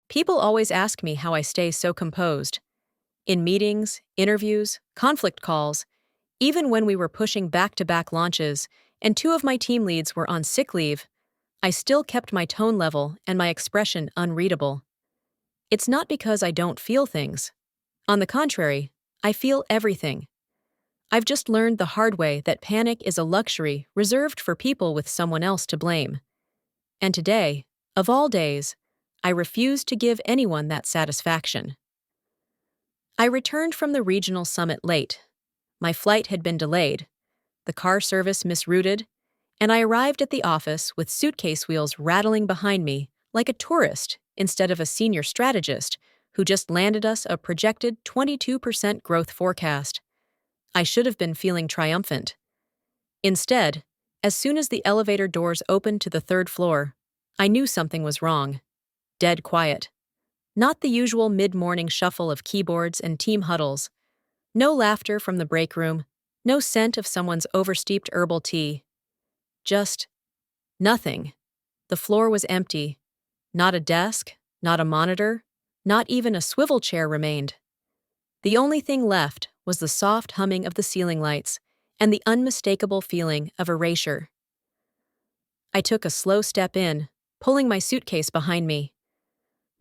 People always ask me how I stay so composed. In meetings, interviews, conflict calls, even when we were pushing back-to-back launches and two of my team leads were on sick leave, I still kept my tone level and my expression unreadable. It's not because I don't feel things. On the contrary, I feel everything. I've just learned the hard way that panic is a luxury reserved for people with someone else to blame. And today, of all days, I refuse to give anyone that satisfaction. I returned from the regional summit late. My flight had been delayed, the car service misrouted, and I arrived at the office with suitcase wheels rattling behind me like a tourist instead of a senior strategist who just landed us a projected 22% growth forecast. I should have been feeling triumphant. Instead, as soon as the elevator doors opened to the third floor, I knew something was wrong. Dead quiet. Not the usual mid-morning shuffle of keyboards and team huddles. No laughter from the break room. No scent of someone's oversteeped herbal tea. Just nothing. The floor was empty. Not a desk, not a monitor, not even a swivel chair remained. The only thing left was the soft humming of the ceiling lights and the unmistakable feeling of erasure. I took a slow step in, pulling my suitcase behind me.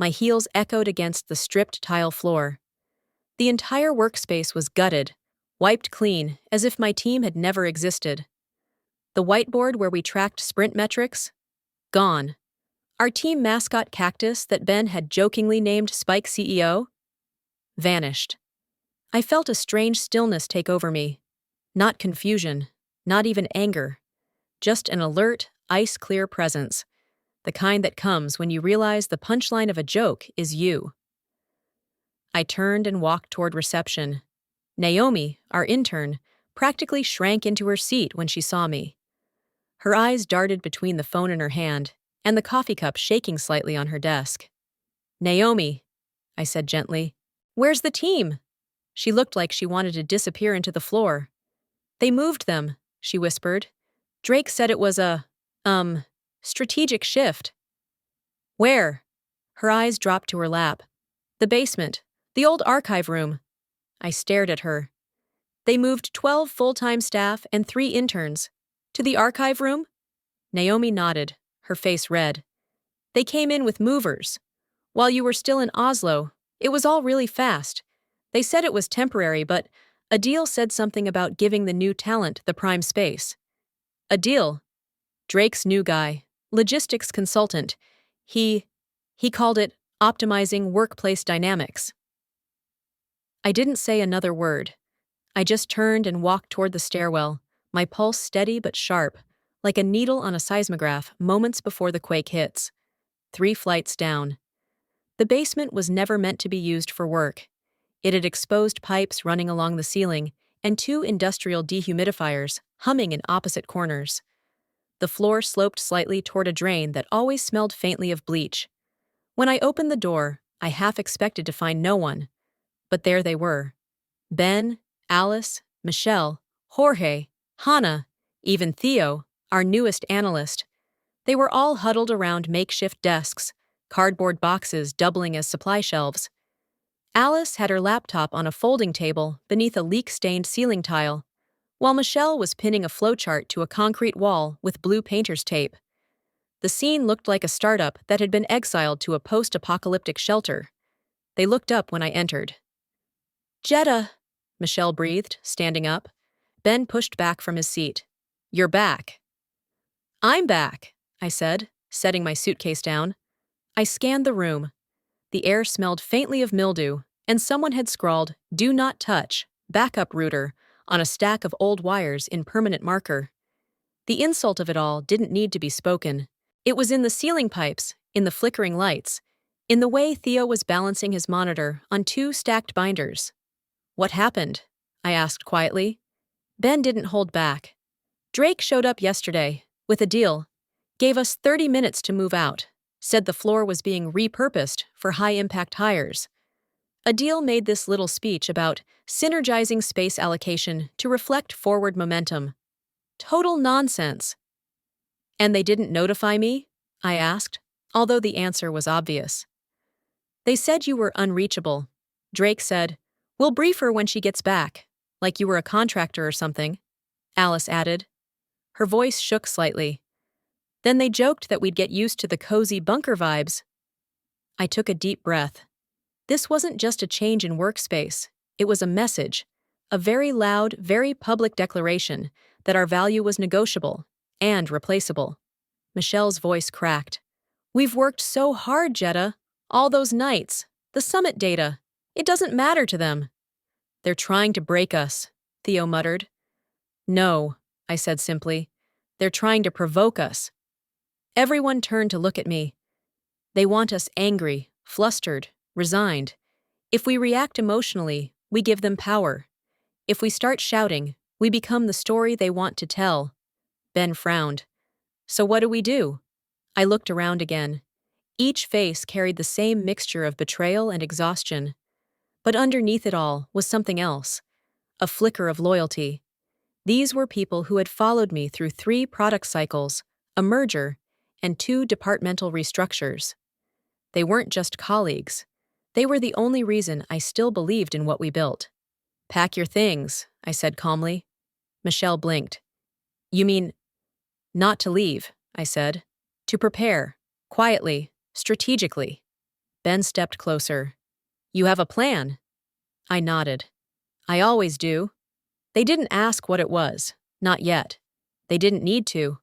My heels echoed against the stripped tile floor. The entire workspace was gutted, wiped clean as if my team had never existed. The whiteboard where we tracked sprint metrics? Gone. Our team mascot cactus that Ben had jokingly named Spike CEO? Vanished. I felt a strange stillness take over me. Not confusion, not even anger. Just an alert, ice-clear presence. The kind that comes when you realize the punchline of a joke is you. I turned and walked toward reception. Naomi, our intern, practically shrank into her seat when she saw me. Her eyes darted between the phone in her hand and the coffee cup shaking slightly on her desk. "Naomi," I said gently, "where's the team?" She looked like she wanted to disappear into the floor. "They moved them," she whispered. "Drake said it was a, strategic shift." "Where?" Her eyes dropped to her lap. "The basement. The old archive room." I stared at her. "They moved 12 full-time staff and 3 interns. To the archive room?" Naomi nodded, her face red. "They came in with movers. While you were still in Oslo, it was all really fast. They said it was temporary, but Adil said something about giving the new talent the prime space." "Adil?" "Drake's new guy, logistics consultant. He called it optimizing workplace dynamics." I didn't say another word. I just turned and walked toward the stairwell, my pulse steady but sharp, like a needle on a seismograph moments before the quake hits. 3 flights down. The basement was never meant to be used for work. It had exposed pipes running along the ceiling and 2 industrial dehumidifiers humming in opposite corners. The floor sloped slightly toward a drain that always smelled faintly of bleach. When I opened the door, I half expected to find no one. But there they were. Ben, Alice, Michelle, Jorge, Hannah, even Theo, our newest analyst. They were all huddled around makeshift desks, cardboard boxes doubling as supply shelves. Alice had her laptop on a folding table beneath a leak-stained ceiling tile, while Michelle was pinning a flowchart to a concrete wall with blue painter's tape. The scene looked like a startup that had been exiled to a post-apocalyptic shelter. They looked up when I entered. "Jetta," Michelle breathed, standing up. Ben pushed back from his seat. "You're back." "I'm back," I said, setting my suitcase down. I scanned the room. The air smelled faintly of mildew, and someone had scrawled, "Do not touch, backup router," on a stack of old wires in permanent marker. The insult of it all didn't need to be spoken. It was in the ceiling pipes, in the flickering lights, in the way Theo was balancing his monitor on 2 stacked binders. "What happened?" I asked quietly. Ben didn't hold back. "Drake showed up yesterday, with a deal. Gave us 30 minutes to move out. Said the floor was being repurposed for high-impact hires. Adil made this little speech about synergizing space allocation to reflect forward momentum. Total nonsense." "And they didn't notify me?" I asked, although the answer was obvious. They said you were unreachable. Drake said, "We'll brief her when she gets back," like you were a contractor or something. Alice added. Her voice shook slightly. Then they joked that we'd get used to the cozy bunker vibes. I took a deep breath. This wasn't just a change in workspace. It was a message, a very loud, very public declaration that our value was negotiable and replaceable. Michelle's voice cracked. "We've worked so hard, Jetta. All those nights. The summit data. It doesn't matter to them." "They're trying to break us," Theo muttered. "No," I said simply. "They're trying to provoke us." Everyone turned to look at me. They want us angry, flustered, resigned. If we react emotionally, we give them power. If we start shouting, we become the story they want to tell. Ben frowned. "So what do we do?" I looked around again. Each face carried the same mixture of betrayal and exhaustion. But underneath it all was something else, a flicker of loyalty. These were people who had followed me through 3 product cycles, a merger, and 2 departmental restructures. They weren't just colleagues. They were the only reason I still believed in what we built. "Pack your things," I said calmly. Michelle blinked. "You mean—" "Not to leave," I said. "To prepare, quietly, strategically." Ben stepped closer. "You have a plan?" I nodded. "I always do." They didn't ask what it was. Not yet. They didn't need to.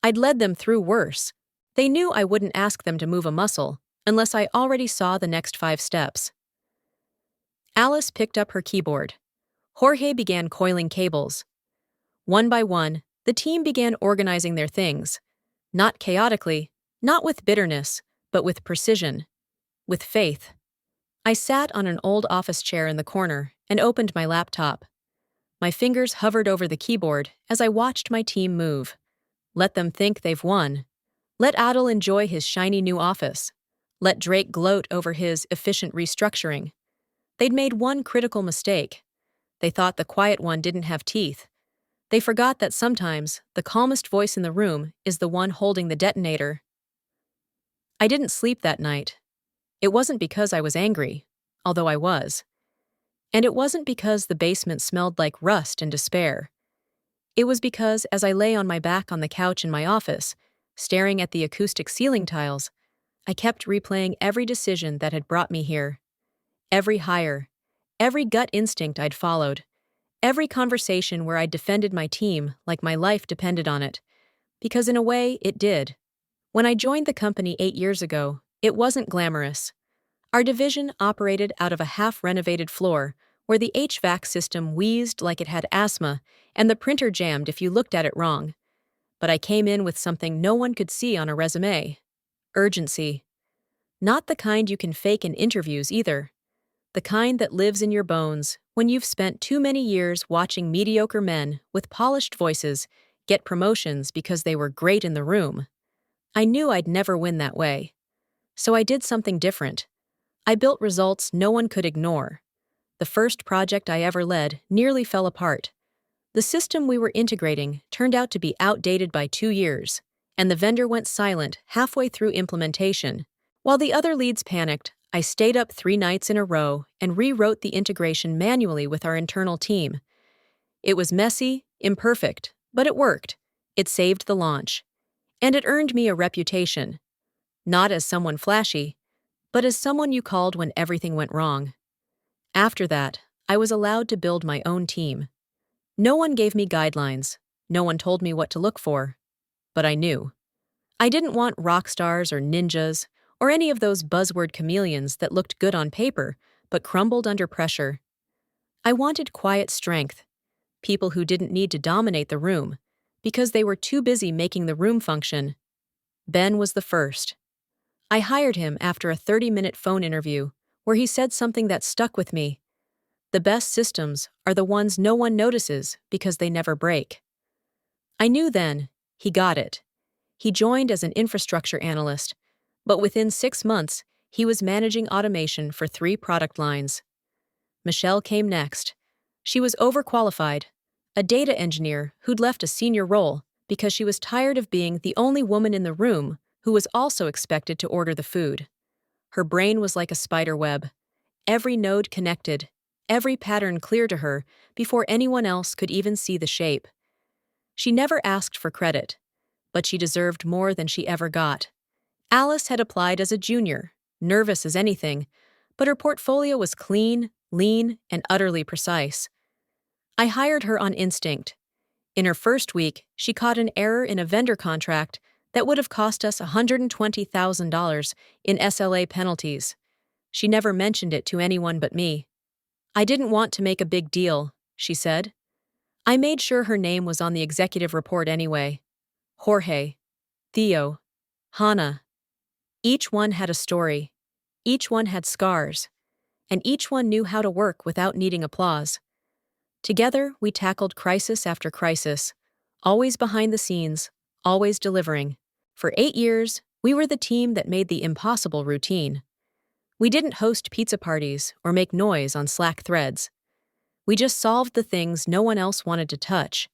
I'd led them through worse. They knew I wouldn't ask them to move a muscle unless I already saw the next 5 steps. Alice picked up her keyboard. Jorge began coiling cables. One by one, the team began organizing their things. Not chaotically, not with bitterness, but with precision. With faith. I sat on an old office chair in the corner and opened my laptop. My fingers hovered over the keyboard as I watched my team move. Let them think they've won. Let Adel enjoy his shiny new office. Let Drake gloat over his efficient restructuring. They'd made one critical mistake. They thought the quiet one didn't have teeth. They forgot that sometimes the calmest voice in the room is the one holding the detonator. I didn't sleep that night. It wasn't because I was angry, although I was. And it wasn't because the basement smelled like rust and despair. It was because as I lay on my back on the couch in my office, staring at the acoustic ceiling tiles, I kept replaying every decision that had brought me here. Every hire, every gut instinct I'd followed, every conversation where I'd defended my team like my life depended on it. Because in a way, it did. When I joined the company 8 years ago, it wasn't glamorous. Our division operated out of a half-renovated floor where the HVAC system wheezed like it had asthma and the printer jammed if you looked at it wrong. But I came in with something no one could see on a resume. Urgency. Not the kind you can fake in interviews either. The kind that lives in your bones when you've spent too many years watching mediocre men with polished voices get promotions because they were great in the room. I knew I'd never win that way. So I did something different. I built results no one could ignore. The first project I ever led nearly fell apart. The system we were integrating turned out to be outdated by 2 years, and the vendor went silent halfway through implementation. While the other leads panicked, I stayed up 3 nights in a row and rewrote the integration manually with our internal team. It was messy, imperfect, but it worked. It saved the launch. And it earned me a reputation. Not as someone flashy, but as someone you called when everything went wrong. After that, I was allowed to build my own team. No one gave me guidelines. No one told me what to look for. But I knew. I didn't want rock stars or ninjas or any of those buzzword chameleons that looked good on paper but crumbled under pressure. I wanted quiet strength, people who didn't need to dominate the room because they were too busy making the room function. Ben was the first. I hired him after a 30-minute phone interview where he said something that stuck with me. The best systems are the ones no one notices because they never break. I knew then, he got it. He joined as an infrastructure analyst, but within 6 months, he was managing automation for 3 product lines. Michelle came next. She was overqualified, a data engineer who'd left a senior role because she was tired of being the only woman in the room who was also expected to order the food. Her brain was like a spider web, every node connected, every pattern clear to her before anyone else could even see the shape. She never asked for credit, but she deserved more than she ever got. Alice had applied as a junior, nervous as anything, but her portfolio was clean, lean, and utterly precise. I hired her on instinct. In her first week, she caught an error in a vendor contract that would have cost us $120,000 in SLA penalties. She never mentioned it to anyone but me. "I didn't want to make a big deal," she said. I made sure her name was on the executive report anyway. Jorge, Theo, Hannah. Each one had a story. Each one had scars. And each one knew how to work without needing applause. Together, we tackled crisis after crisis, always behind the scenes, always delivering. For 8 years, we were the team that made the impossible routine. We didn't host pizza parties or make noise on Slack threads. We just solved the things no one else wanted to touch.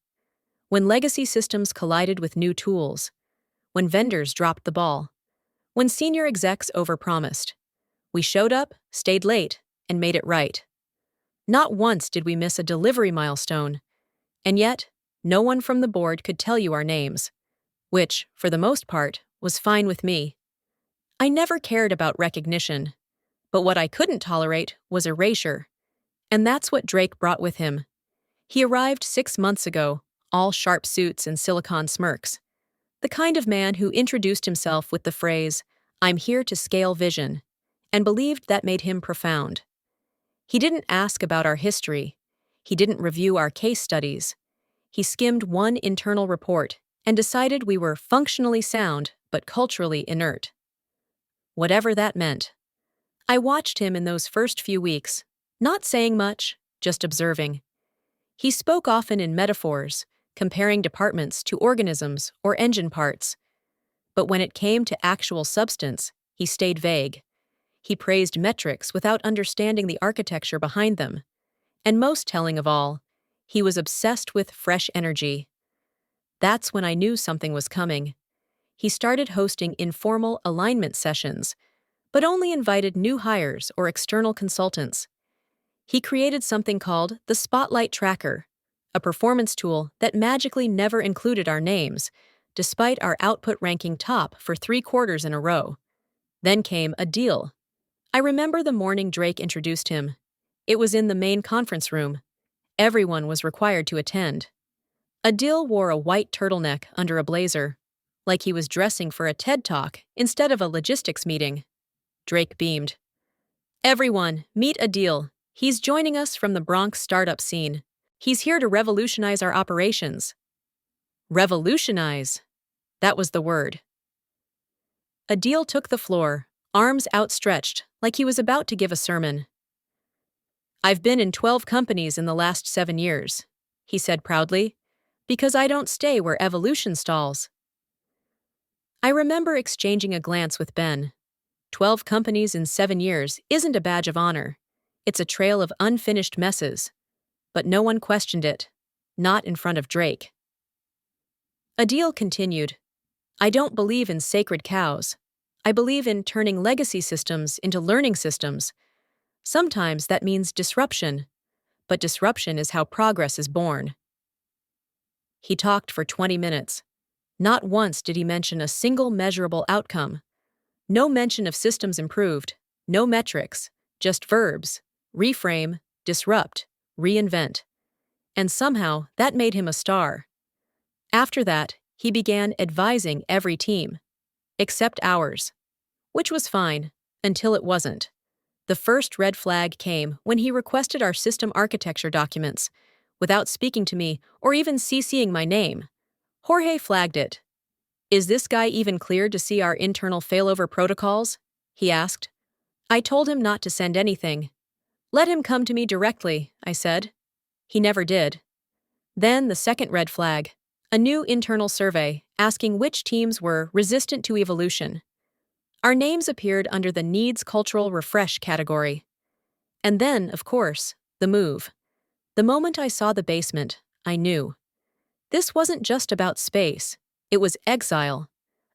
When legacy systems collided with new tools, when vendors dropped the ball, when senior execs overpromised, we showed up, stayed late, and made it right. Not once did we miss a delivery milestone, and yet, no one from the board could tell you our names, which, for the most part, was fine with me. I never cared about recognition, but what I couldn't tolerate was erasure, and that's what Drake brought with him. He arrived 6 months ago, all sharp suits and silicon smirks. The kind of man who introduced himself with the phrase, "I'm here to scale vision," and believed that made him profound. He didn't ask about our history. He didn't review our case studies. He skimmed one internal report and decided we were functionally sound but culturally inert. Whatever that meant. I watched him in those first few weeks, not saying much, just observing. He spoke often in metaphors, comparing departments to organisms or engine parts. But when it came to actual substance, he stayed vague. He praised metrics without understanding the architecture behind them. And most telling of all, he was obsessed with fresh energy. That's when I knew something was coming. He started hosting informal alignment sessions, but only invited new hires or external consultants. He created something called the Spotlight Tracker, a performance tool that magically never included our names, despite our output ranking top for 3 quarters in a row. Then came a deal. I remember the morning Drake introduced him. It was in the main conference room. Everyone was required to attend. Adil wore a white turtleneck under a blazer, like he was dressing for a TED Talk instead of a logistics meeting. Drake beamed. "Everyone, meet Adil. He's joining us from the Bronx startup scene. He's here to revolutionize our operations." Revolutionize. That was the word. Adil took the floor, arms outstretched, like he was about to give a sermon. "I've been in 12 companies in the last 7 years," he said proudly, "because I don't stay where evolution stalls." I remember exchanging a glance with Ben. 12 companies in 7 years isn't a badge of honor. It's a trail of unfinished messes. But no one questioned it. Not in front of Drake. Adil continued, "I don't believe in sacred cows. I believe in turning legacy systems into learning systems. Sometimes that means disruption, but disruption is how progress is born." He talked for 20 minutes. Not once did he mention a single measurable outcome. No mention of systems improved, no metrics, just verbs: reframe, disrupt, reinvent. And somehow that made him a star. After that, he began advising every team, except ours, which was fine, until it wasn't. The first red flag came when he requested our system architecture documents, without speaking to me or even CCing my name. Jorge flagged it. "Is this guy even cleared to see our internal failover protocols?" he asked. I told him not to send anything. "Let him come to me directly," I said. He never did. Then the second red flag, a new internal survey asking which teams were resistant to evolution. Our names appeared under the Needs Cultural Refresh category. And then, of course, the move. The moment I saw the basement, I knew. This wasn't just about space. It was exile.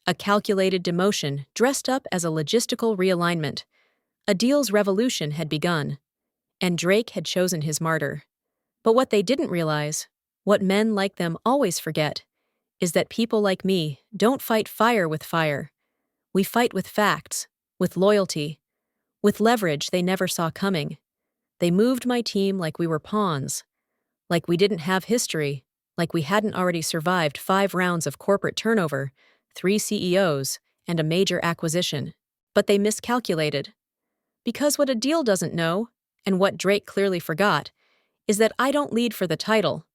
A calculated demotion dressed up as a logistical realignment. A deal's revolution had begun, and Drake had chosen his martyr. But what they didn't realize, what men like them always forget, is that people like me don't fight fire with fire. We fight with facts, with loyalty, with leverage they never saw coming. They moved my team like we were pawns, like we didn't have history, like we hadn't already survived 5 rounds of corporate turnover, 3 CEOs, and a major acquisition. But they miscalculated. Because what a deal doesn't know, and what Drake clearly forgot, is that I don't lead for the title.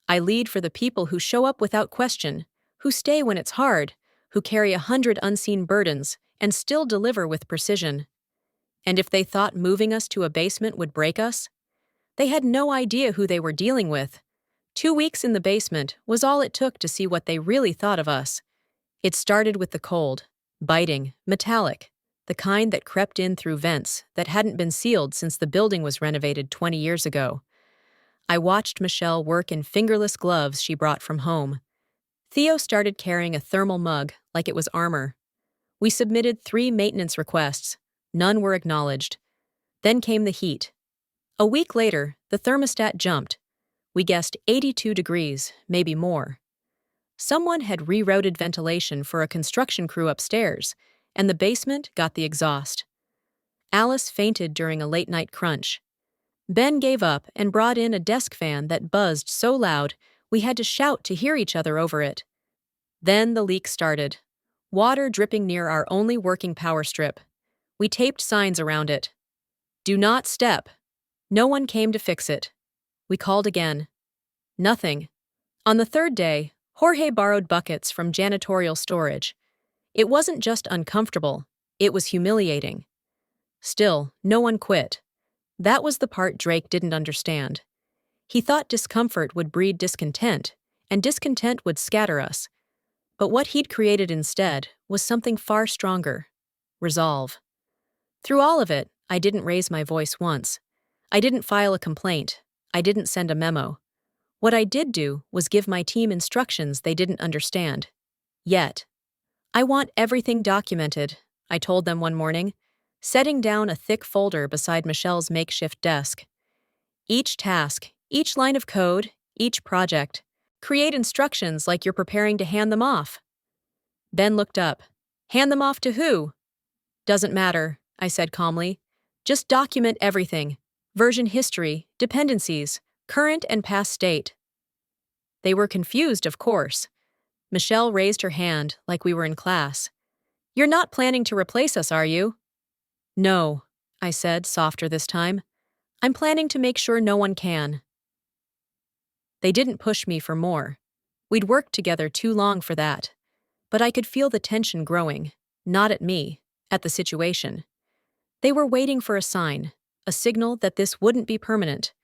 I lead for the people who show up without question, who stay when it's hard, who carry 100 unseen burdens, and still deliver with precision. And if they thought moving us to a basement would break us, they had no idea who they were dealing with. 2 weeks in the basement was all it took to see what they really thought of us. It started with the cold, biting, metallic, the kind that crept in through vents that hadn't been sealed since the building was renovated 20 years ago. I watched Michelle work in fingerless gloves she brought from home. Theo started carrying a thermal mug like it was armor. We submitted 3 maintenance requests. None were acknowledged. Then came the heat. A week later, the thermostat jumped. We guessed 82 degrees, maybe more. Someone had rerouted ventilation for a construction crew upstairs, and the basement got the exhaust. Alice fainted during a late-night crunch. Ben gave up and brought in a desk fan that buzzed so loud we had to shout to hear each other over it. Then the leak started, water dripping near our only working power strip. We taped signs around it. "Do not step." No one came to fix it. We called again. Nothing. On the 3rd day, Jorge borrowed buckets from janitorial storage. It wasn't just uncomfortable, it was humiliating. Still, no one quit. That was the part Drake didn't understand. He thought discomfort would breed discontent, and discontent would scatter us. But what he'd created instead was something far stronger: resolve. Through all of it, I didn't raise my voice once. I didn't file a complaint. I didn't send a memo. What I did do was give my team instructions they didn't understand. Yet. "I want everything documented," I told them one morning, setting down a thick folder beside Michelle's makeshift desk. "Each task, each line of code, each project. Create instructions like you're preparing to hand them off." Ben looked up. "Hand them off to who?" "Doesn't matter," I said calmly. "Just document everything. Version history, dependencies, current and past state." They were confused, of course. Michelle raised her hand like we were in class. "You're not planning to replace us, are you?" "No," I said, softer this time. "I'm planning to make sure no one can." They didn't push me for more. We'd worked together too long for that. But I could feel the tension growing, not at me, at the situation. They were waiting for a sign, a signal that this wouldn't be permanent.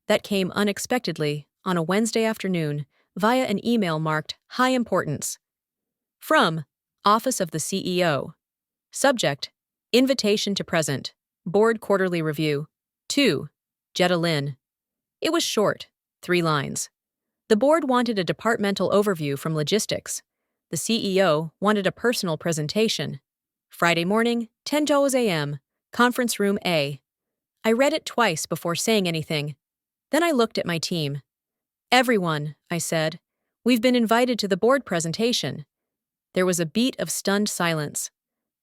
That came unexpectedly, on a Wednesday afternoon, via an email marked High Importance. From Office of the CEO. Subject: Invitation to Present. Board Quarterly Review. To Jetta Lynn. It was short, 3 lines. The board wanted a departmental overview from logistics. The CEO wanted a personal presentation. Friday morning, 10 a.m., Conference Room A. I read it twice before saying anything. Then I looked at my team. "Everyone," I said, "we've been invited to the board presentation." There was a beat of stunned silence.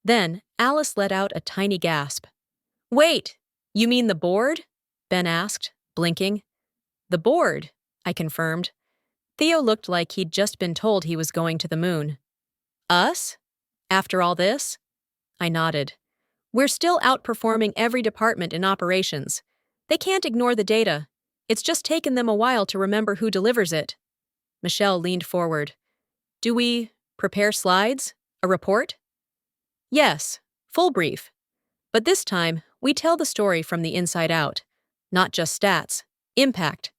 Then Alice let out a tiny gasp. "Wait, you mean the board?" Ben asked, blinking. "The board," I confirmed. Theo looked like he'd just been told he was going to the moon. "Us? After all this?" I nodded. "We're still outperforming every department in operations. They can't ignore the data. It's just taken them a while to remember who delivers it." Michelle leaned forward. "Do we prepare slides? A report?" "Yes, full brief. But this time, we tell the story from the inside out. Not just stats. Impact.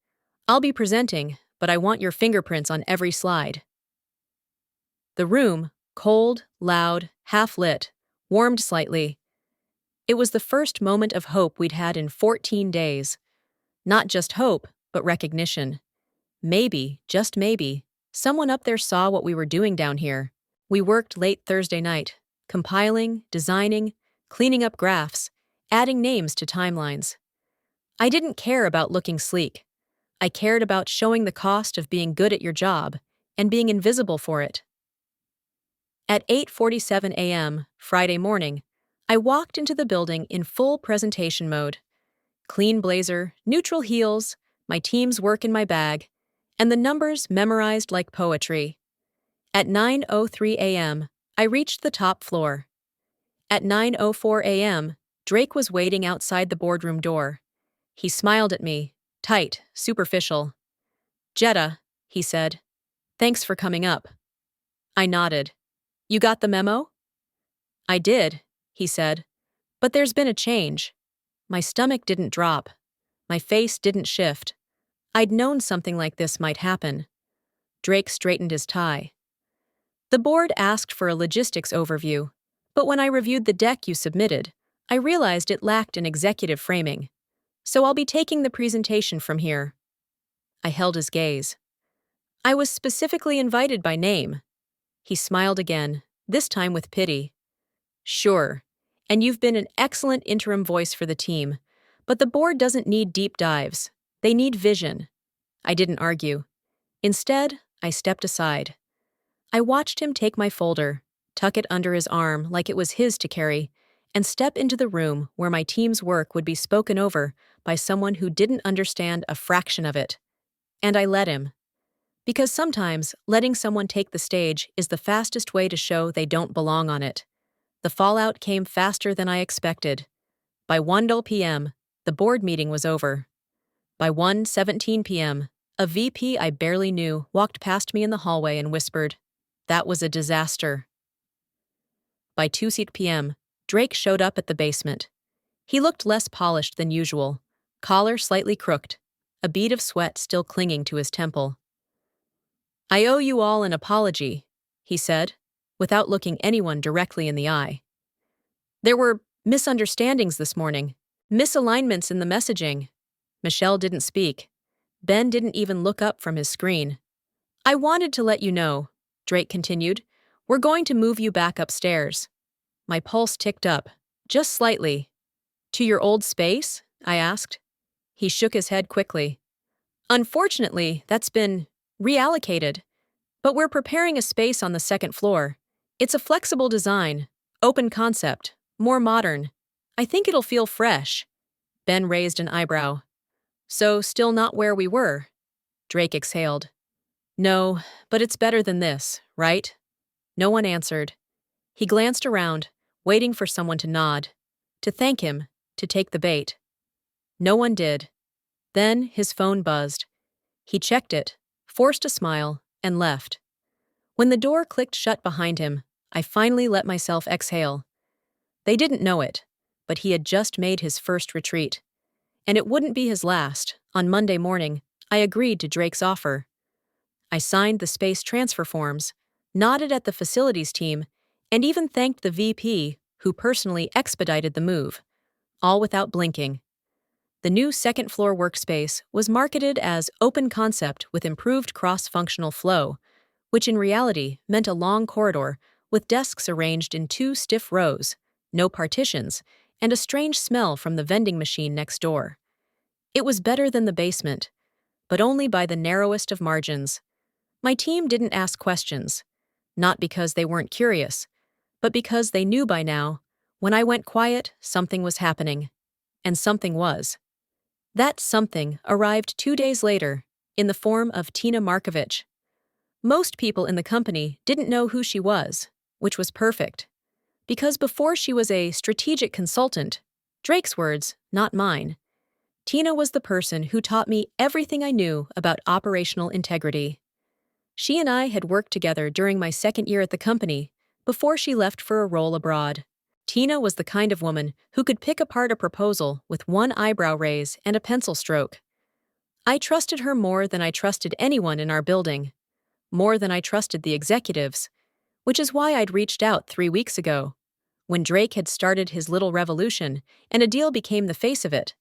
I'll be presenting, but I want your fingerprints on every slide." The room, cold, loud, half-lit, warmed slightly. It was the first moment of hope we'd had in 14 days. Not just hope, but recognition. Maybe, just maybe, someone up there saw what we were doing down here. We worked late Thursday night, compiling, designing, cleaning up graphs, adding names to timelines. I didn't care about looking sleek. I cared about showing the cost of being good at your job and being invisible for it. At 8:47 a.m. Friday morning, I walked into the building in full presentation mode. Clean blazer, neutral heels, my team's work in my bag, and the numbers memorized like poetry. At 9:03 a.m., I reached the top floor. At 9:04 a.m., Drake was waiting outside the boardroom door. He smiled at me, tight, superficial. "Jetta," he said, "thanks for coming up." I nodded. "You got the memo?" "I did," he said, "but there's been a change." My stomach didn't drop. My face didn't shift. I'd known something like this might happen. Drake straightened his tie. "The board asked for a logistics overview, but when I reviewed the deck you submitted, I realized it lacked an executive framing. So I'll be taking the presentation from here." I held his gaze. "I was specifically invited by name." He smiled again, this time with pity. "Sure, and you've been an excellent interim voice for the team, but the board doesn't need deep dives. They need vision." I didn't argue. Instead, I stepped aside. I watched him take my folder, tuck it under his arm like it was his to carry, and step into the room where my team's work would be spoken over by someone who didn't understand a fraction of it. And I let him. Because sometimes letting someone take the stage is the fastest way to show they don't belong on it. The fallout came faster than I expected. By 1 p.m., the board meeting was over. By 1:17 p.m., a VP I barely knew walked past me in the hallway and whispered, "That was a disaster." By 2 p.m., Drake showed up at the basement. He looked less polished than usual, collar slightly crooked, a bead of sweat still clinging to his temple. "I owe you all an apology," he said, without looking anyone directly in the eye. "There were misunderstandings this morning, misalignments in the messaging." Michelle didn't speak. Ben didn't even look up from his screen. "I wanted to let you know," Drake continued. "We're going to move you back upstairs." My pulse ticked up, just slightly. "To your old space?" I asked. He shook his head quickly. "Unfortunately, that's been reallocated. But we're preparing a space on the second floor. It's a flexible design, open concept, more modern. I think it'll feel fresh." Ben raised an eyebrow. "So still not where we were?" Drake exhaled. "No, but it's better than this, right?" No one answered. He glanced around, waiting for someone to nod, to thank him, to take the bait. No one did. Then his phone buzzed. He checked it, forced a smile, and left. When the door clicked shut behind him, I finally let myself exhale. They didn't know it, but he had just made his first retreat. And it wouldn't be his last. On Monday morning, I agreed to Drake's offer. I signed the space transfer forms, nodded at the facilities team, and even thanked the VP, who personally expedited the move, all without blinking. The new second-floor workspace was marketed as open concept with improved cross-functional flow, which in reality meant a long corridor with desks arranged in 2 stiff rows, no partitions, and a strange smell from the vending machine next door. It was better than the basement, but only by the narrowest of margins. My team didn't ask questions, not because they weren't curious, but because they knew by now, when I went quiet, something was happening. And something was. That something arrived 2 days later, in the form of Tina Markovich. Most people in the company didn't know who she was, which was perfect. Because before she was a strategic consultant, Drake's words, not mine, Tina was the person who taught me everything I knew about operational integrity. She and I had worked together during my second year at the company, before she left for a role abroad. Tina was the kind of woman who could pick apart a proposal with one eyebrow raise and a pencil stroke. I trusted her more than I trusted anyone in our building, more than I trusted the executives, which is why I'd reached out 3 weeks ago. When Drake had started his little revolution and a deal became the face of it,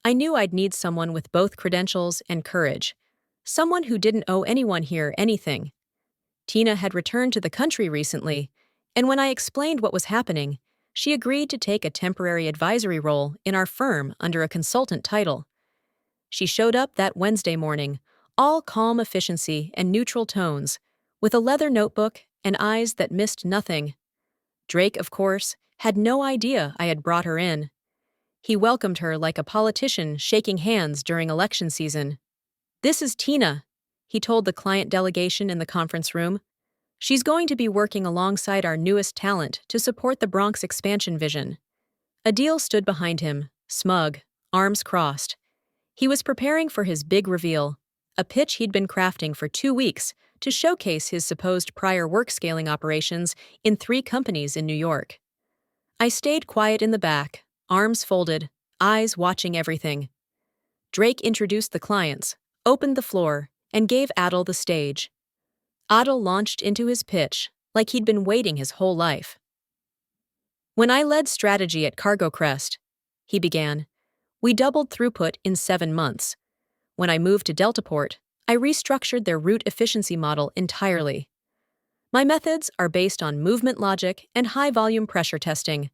I knew I'd need someone with both credentials and courage, someone who didn't owe anyone here anything. Tina had returned to the country recently, and when I explained what was happening, she agreed to take a temporary advisory role in our firm under a consultant title. She showed up that Wednesday morning, all calm efficiency and neutral tones, with a leather notebook and eyes that missed nothing. Drake, of course, had no idea I had brought her in. He welcomed her like a politician shaking hands during election season. "This is Tina," he told the client delegation in the conference room. "She's going to be working alongside our newest talent to support the Bronx expansion vision." Adil stood behind him, smug, arms crossed. He was preparing for his big reveal, a pitch he'd been crafting for 2 weeks to showcase his supposed prior work-scaling operations in 3 companies in New York. I stayed quiet in the back, arms folded, eyes watching everything. Drake introduced the clients, opened the floor, and gave Adil the stage. Adil launched into his pitch like he'd been waiting his whole life. "When I led strategy at Cargo Crest," he began, "we doubled throughput in 7 months. When I moved to Deltaport, I restructured their route efficiency model entirely. My methods are based on movement logic and high-volume pressure testing.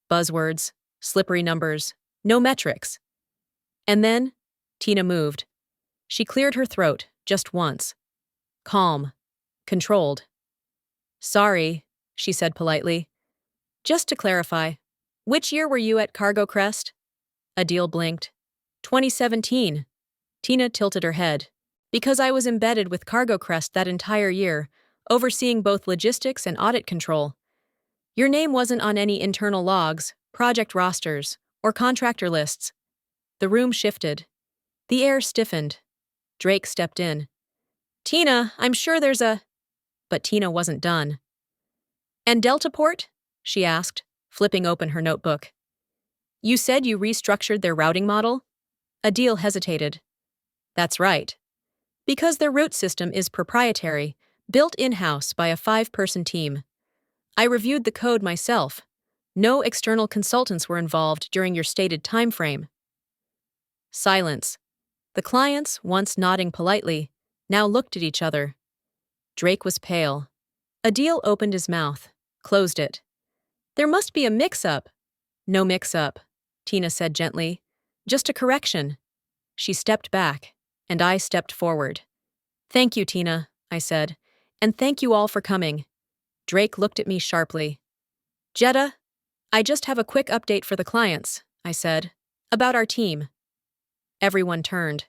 Buzzwords, slippery numbers, no metrics." And then, Tina moved. She cleared her throat just once. Calm. Controlled. "Sorry," she said politely. "Just to clarify, which year were you at Cargo Crest?" Adil blinked. 2017. Tina tilted her head. "Because I was embedded with Cargo Crest that entire year, overseeing both logistics and audit control. Your name wasn't on any internal logs, project rosters, or contractor lists." The room shifted. The air stiffened. Drake stepped in. "Tina, I'm sure there's a—" But Tina wasn't done. "And Deltaport?" she asked, flipping open her notebook. "You said you restructured their routing model?" Adil hesitated. "That's right. Because their route system is proprietary, built in-house by a 5-person team. I reviewed the code myself. No external consultants were involved during your stated time frame." Silence. The clients, once nodding politely, now looked at each other. Drake was pale. Adil opened his mouth, closed it. "There must be a mix-up." "No mix-up," Tina said gently. "Just a correction." She stepped back, and I stepped forward. "Thank you, Tina," I said, "and thank you all for coming." Drake looked at me sharply. "Jetta, I just have a quick update for the clients," I said, "about our team." Everyone turned.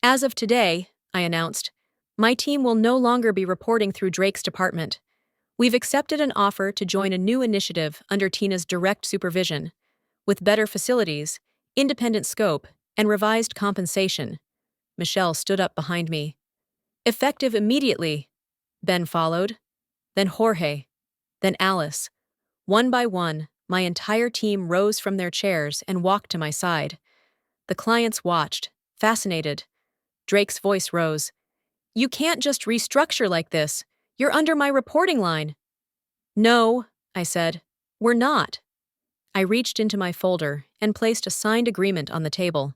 "As of today," I announced, "my team will no longer be reporting through Drake's department. We've accepted an offer to join a new initiative under Tina's direct supervision, with better facilities, independent scope, and revised compensation." Michelle stood up behind me. "Effective immediately." Ben followed, then Jorge, then Alice. One by one, my entire team rose from their chairs and walked to my side. The clients watched, fascinated. Drake's voice rose. "You can't just restructure like this. You're under my reporting line." "No," I said, "we're not." I reached into my folder and placed a signed agreement on the table.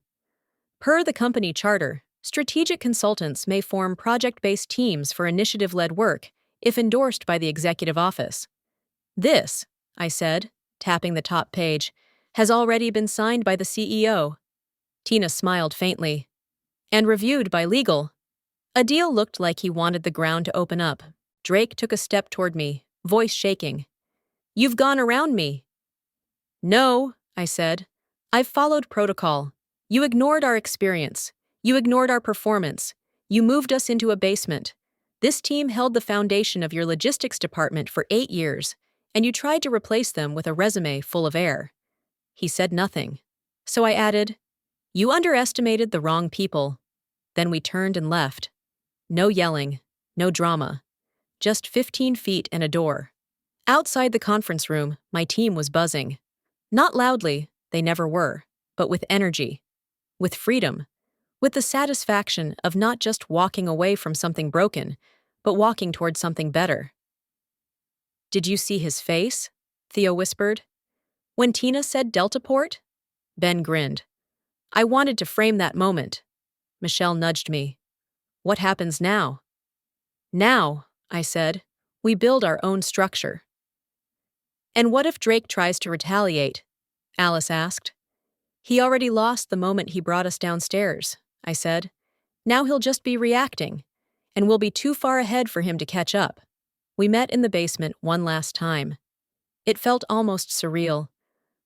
Per the company charter, strategic consultants may form project-based teams for initiative-led work if endorsed by the executive office. "This," I said, tapping the top page, "has already been signed by the CEO." Tina smiled faintly. "And reviewed by legal." Adil looked like he wanted the ground to open up. Drake took a step toward me, voice shaking. "You've gone around me." "No," I said. "I've followed protocol. You ignored our experience. You ignored our performance. You moved us into a basement. This team held the foundation of your logistics department for 8 years, and you tried to replace them with a resume full of air." He said nothing. So I added, "You underestimated the wrong people." Then we turned and left. No yelling, no drama. Just 15 feet and a door. Outside the conference room, my team was buzzing. Not loudly, they never were, but with energy. With freedom. With the satisfaction of not just walking away from something broken, but walking toward something better. "Did you see his face?" Theo whispered. "When Tina said Deltaport?" Ben grinned. "I wanted to frame that moment." Michelle nudged me. "What happens now?" "Now," I said. We build our own structure. And what if Drake tries to retaliate? Alice asked. He already lost the moment he brought us downstairs, I said. Now he'll just be reacting, and we'll be too far ahead for him to catch up. We met in the basement one last time. It felt almost surreal,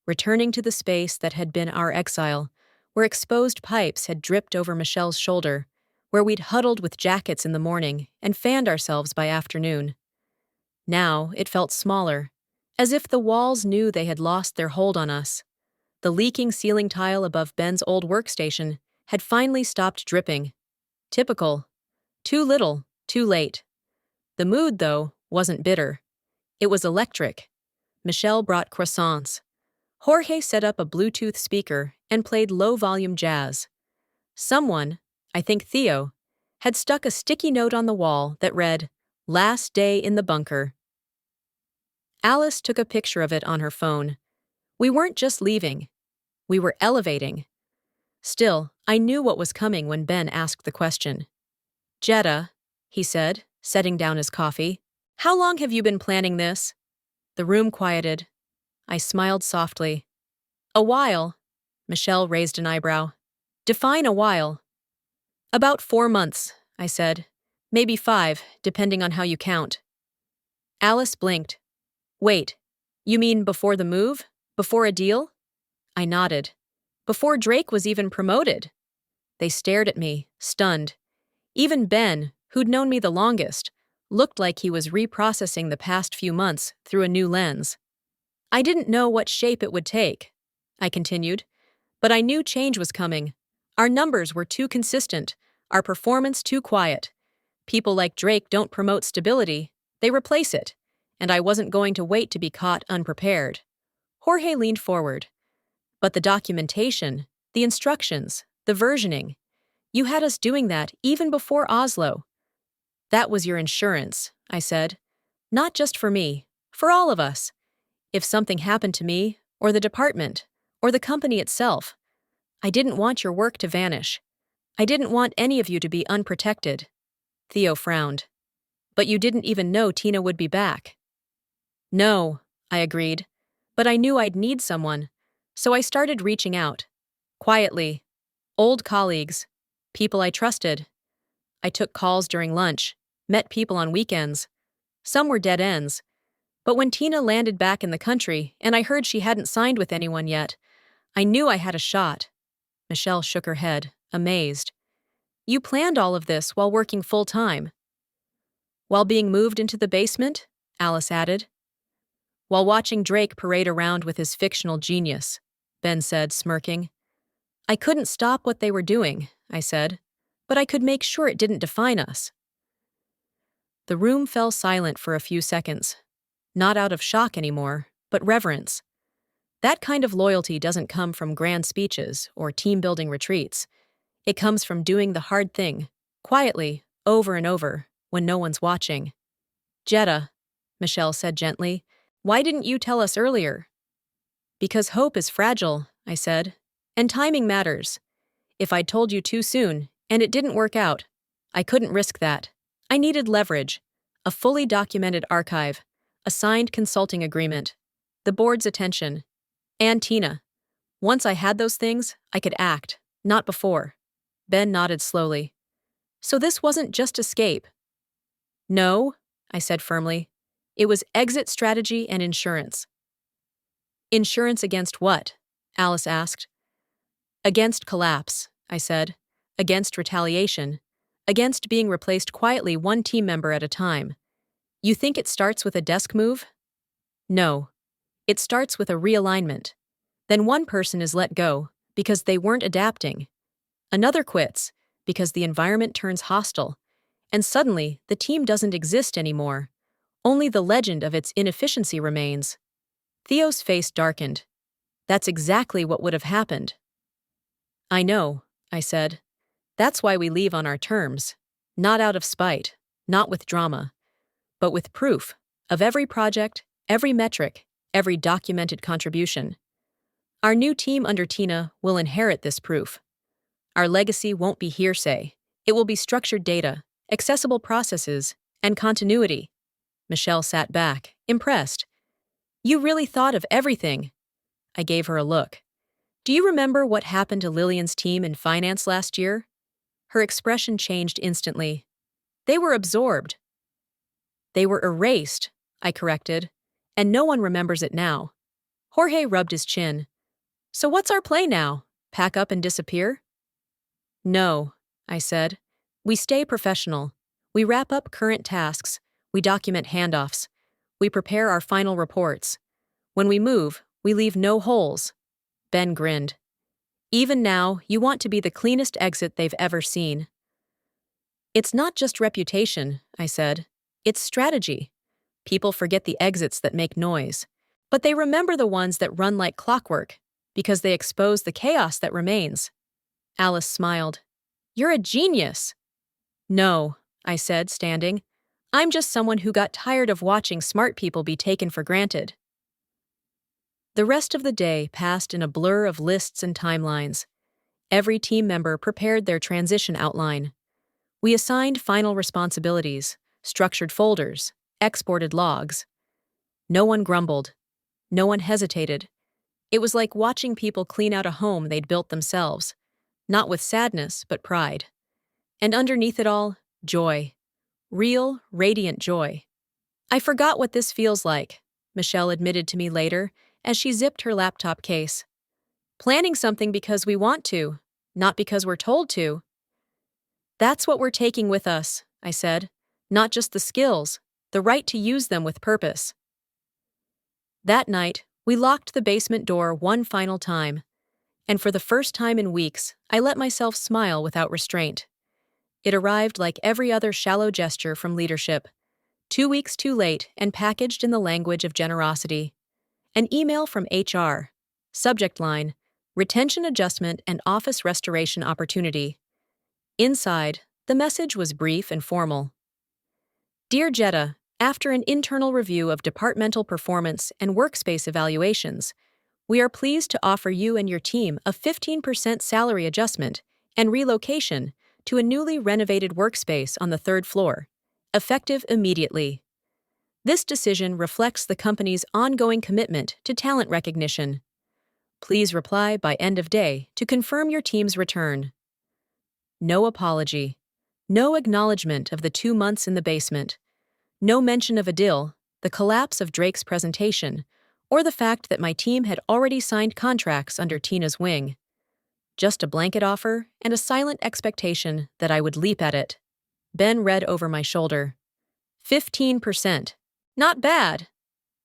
returning to the space that had been our exile, where exposed pipes had dripped over Michelle's shoulder, where we'd huddled with jackets in the morning and fanned ourselves by afternoon. Now it felt smaller, as if the walls knew they had lost their hold on us. The leaking ceiling tile above Ben's old workstation had finally stopped dripping. Typical. Too little, too late. The mood, though, wasn't bitter. It was electric. Michelle brought croissants. Jorge set up a Bluetooth speaker and played low-volume jazz. Someone, I think Theo, had stuck a sticky note on the wall that read, "Last day in the bunker." Alice took a picture of it on her phone. We weren't just leaving. We were elevating. Still, I knew what was coming when Ben asked the question. "Jetta," he said, setting down his coffee, "how long have you been planning this?" The room quieted. I smiled softly. "A while." Michelle raised an eyebrow. "Define a while." "About 4 months," I said. "Maybe 5, depending on how you count." Alice blinked. "Wait, you mean before the move? Before a deal?" I nodded. "Before Drake was even promoted." They stared at me, stunned. Even Ben, who'd known me the longest, looked like he was reprocessing the past few months through a new lens. "I didn't know what shape it would take," I continued, "but I knew change was coming. Our numbers were too consistent, our performance too quiet. People like Drake don't promote stability, they replace it, and I wasn't going to wait to be caught unprepared." Jorge leaned forward. "But the documentation, the instructions, the versioning, you had us doing that even before Oslo." "That was your insurance," I said. "Not just for me, for all of us. If something happened to me, or the department, or the company itself, I didn't want your work to vanish. I didn't want any of you to be unprotected." Theo frowned. "But you didn't even know Tina would be back." "No," I agreed, "but I knew I'd need someone, so I started reaching out. Quietly. Old colleagues. People I trusted. I took calls during lunch, met people on weekends. Some were dead ends. But when Tina landed back in the country and I heard she hadn't signed with anyone yet, I knew I had a shot." Michelle shook her head, amazed. "You planned all of this while working full-time." "While being moved into the basement?" Alice added. "While watching Drake parade around with his fictional genius," Ben said, smirking. "I couldn't stop what they were doing," I said, "but I could make sure it didn't define us." The room fell silent for a few seconds. Not out of shock anymore, but reverence. That kind of loyalty doesn't come from grand speeches or team-building retreats. It comes from doing the hard thing, quietly, over and over, when no one's watching. "Jetta," Michelle said gently, "why didn't you tell us earlier?" "Because hope is fragile," I said, "and timing matters. If I'd told you too soon, and it didn't work out, I couldn't risk that. I needed leverage, a fully documented archive, a signed consulting agreement, the board's attention, and Tina. Once I had those things, I could act, not before." Ben nodded slowly. "So this wasn't just escape?" "No," I said firmly. "It was exit strategy and insurance." "Insurance against what?" Alice asked. "Against collapse," I said. "Against retaliation. Against being replaced quietly one team member at a time. You think it starts with a desk move? No. It starts with a realignment. Then one person is let go because they weren't adapting. Another quits because the environment turns hostile. And suddenly, the team doesn't exist anymore. Only the legend of its inefficiency remains." Theo's face darkened. "That's exactly what would have happened." "I know," I said. "That's why we leave on our terms. Not out of spite, not with drama, but with proof of every project, every metric, every documented contribution. Our new team under Tina will inherit this proof. Our legacy won't be hearsay. It will be structured data, accessible processes, And continuity. Michelle sat back, impressed. You really thought of everything. I gave her a look. Do you remember what happened to Lillian's team in finance last year? Her expression changed instantly. They were absorbed. They were erased, I corrected, and no one remembers it now. Jorge rubbed his chin. So what's our play now? Pack up and disappear? No, I said. We stay professional. We wrap up current tasks. We document handoffs. We prepare our final reports. When we move, we leave no holes. Ben grinned. Even now, you want to be the cleanest exit they've ever seen. It's not just reputation, I said. It's strategy. People forget the exits that make noise, but they remember the ones that run like clockwork, because they expose the chaos that remains. Alice smiled. You're a genius. No, I said, standing. I'm just someone who got tired of watching smart people be taken for granted. The rest of the day passed in a blur of lists and timelines. Every team member prepared their transition outline. We assigned final responsibilities, structured folders, exported logs. No one grumbled. No one hesitated. It was like watching people clean out a home they'd built themselves, not with sadness, but pride. And underneath it all, joy. Real, radiant joy. I forgot what this feels like, Michelle admitted to me later as she zipped her laptop case. Planning something because we want to, not because we're told to. That's what we're taking with us, I said. Not just the skills, the right to use them with purpose. That night, we locked the basement door one final time, and for the first time in weeks, I let myself smile without restraint. It arrived like every other shallow gesture from leadership, 2 weeks too late and packaged in the language of generosity. An email from HR. Subject line, retention adjustment and office restoration opportunity. Inside, the message was brief and formal. Dear Jetta, after an internal review of departmental performance and workspace evaluations, we are pleased to offer you and your team a 15% salary adjustment and relocation to a newly renovated workspace on the 3rd floor, effective immediately. This decision reflects the company's ongoing commitment to talent recognition. Please reply by end of day to confirm your team's return. No apology. No acknowledgement of the 2 months in the basement. No mention of Adil, the collapse of Drake's presentation, or the fact that my team had already signed contracts under Tina's wing. Just a blanket offer and a silent expectation that I would leap at it. Ben read over my shoulder. 15%. Not bad.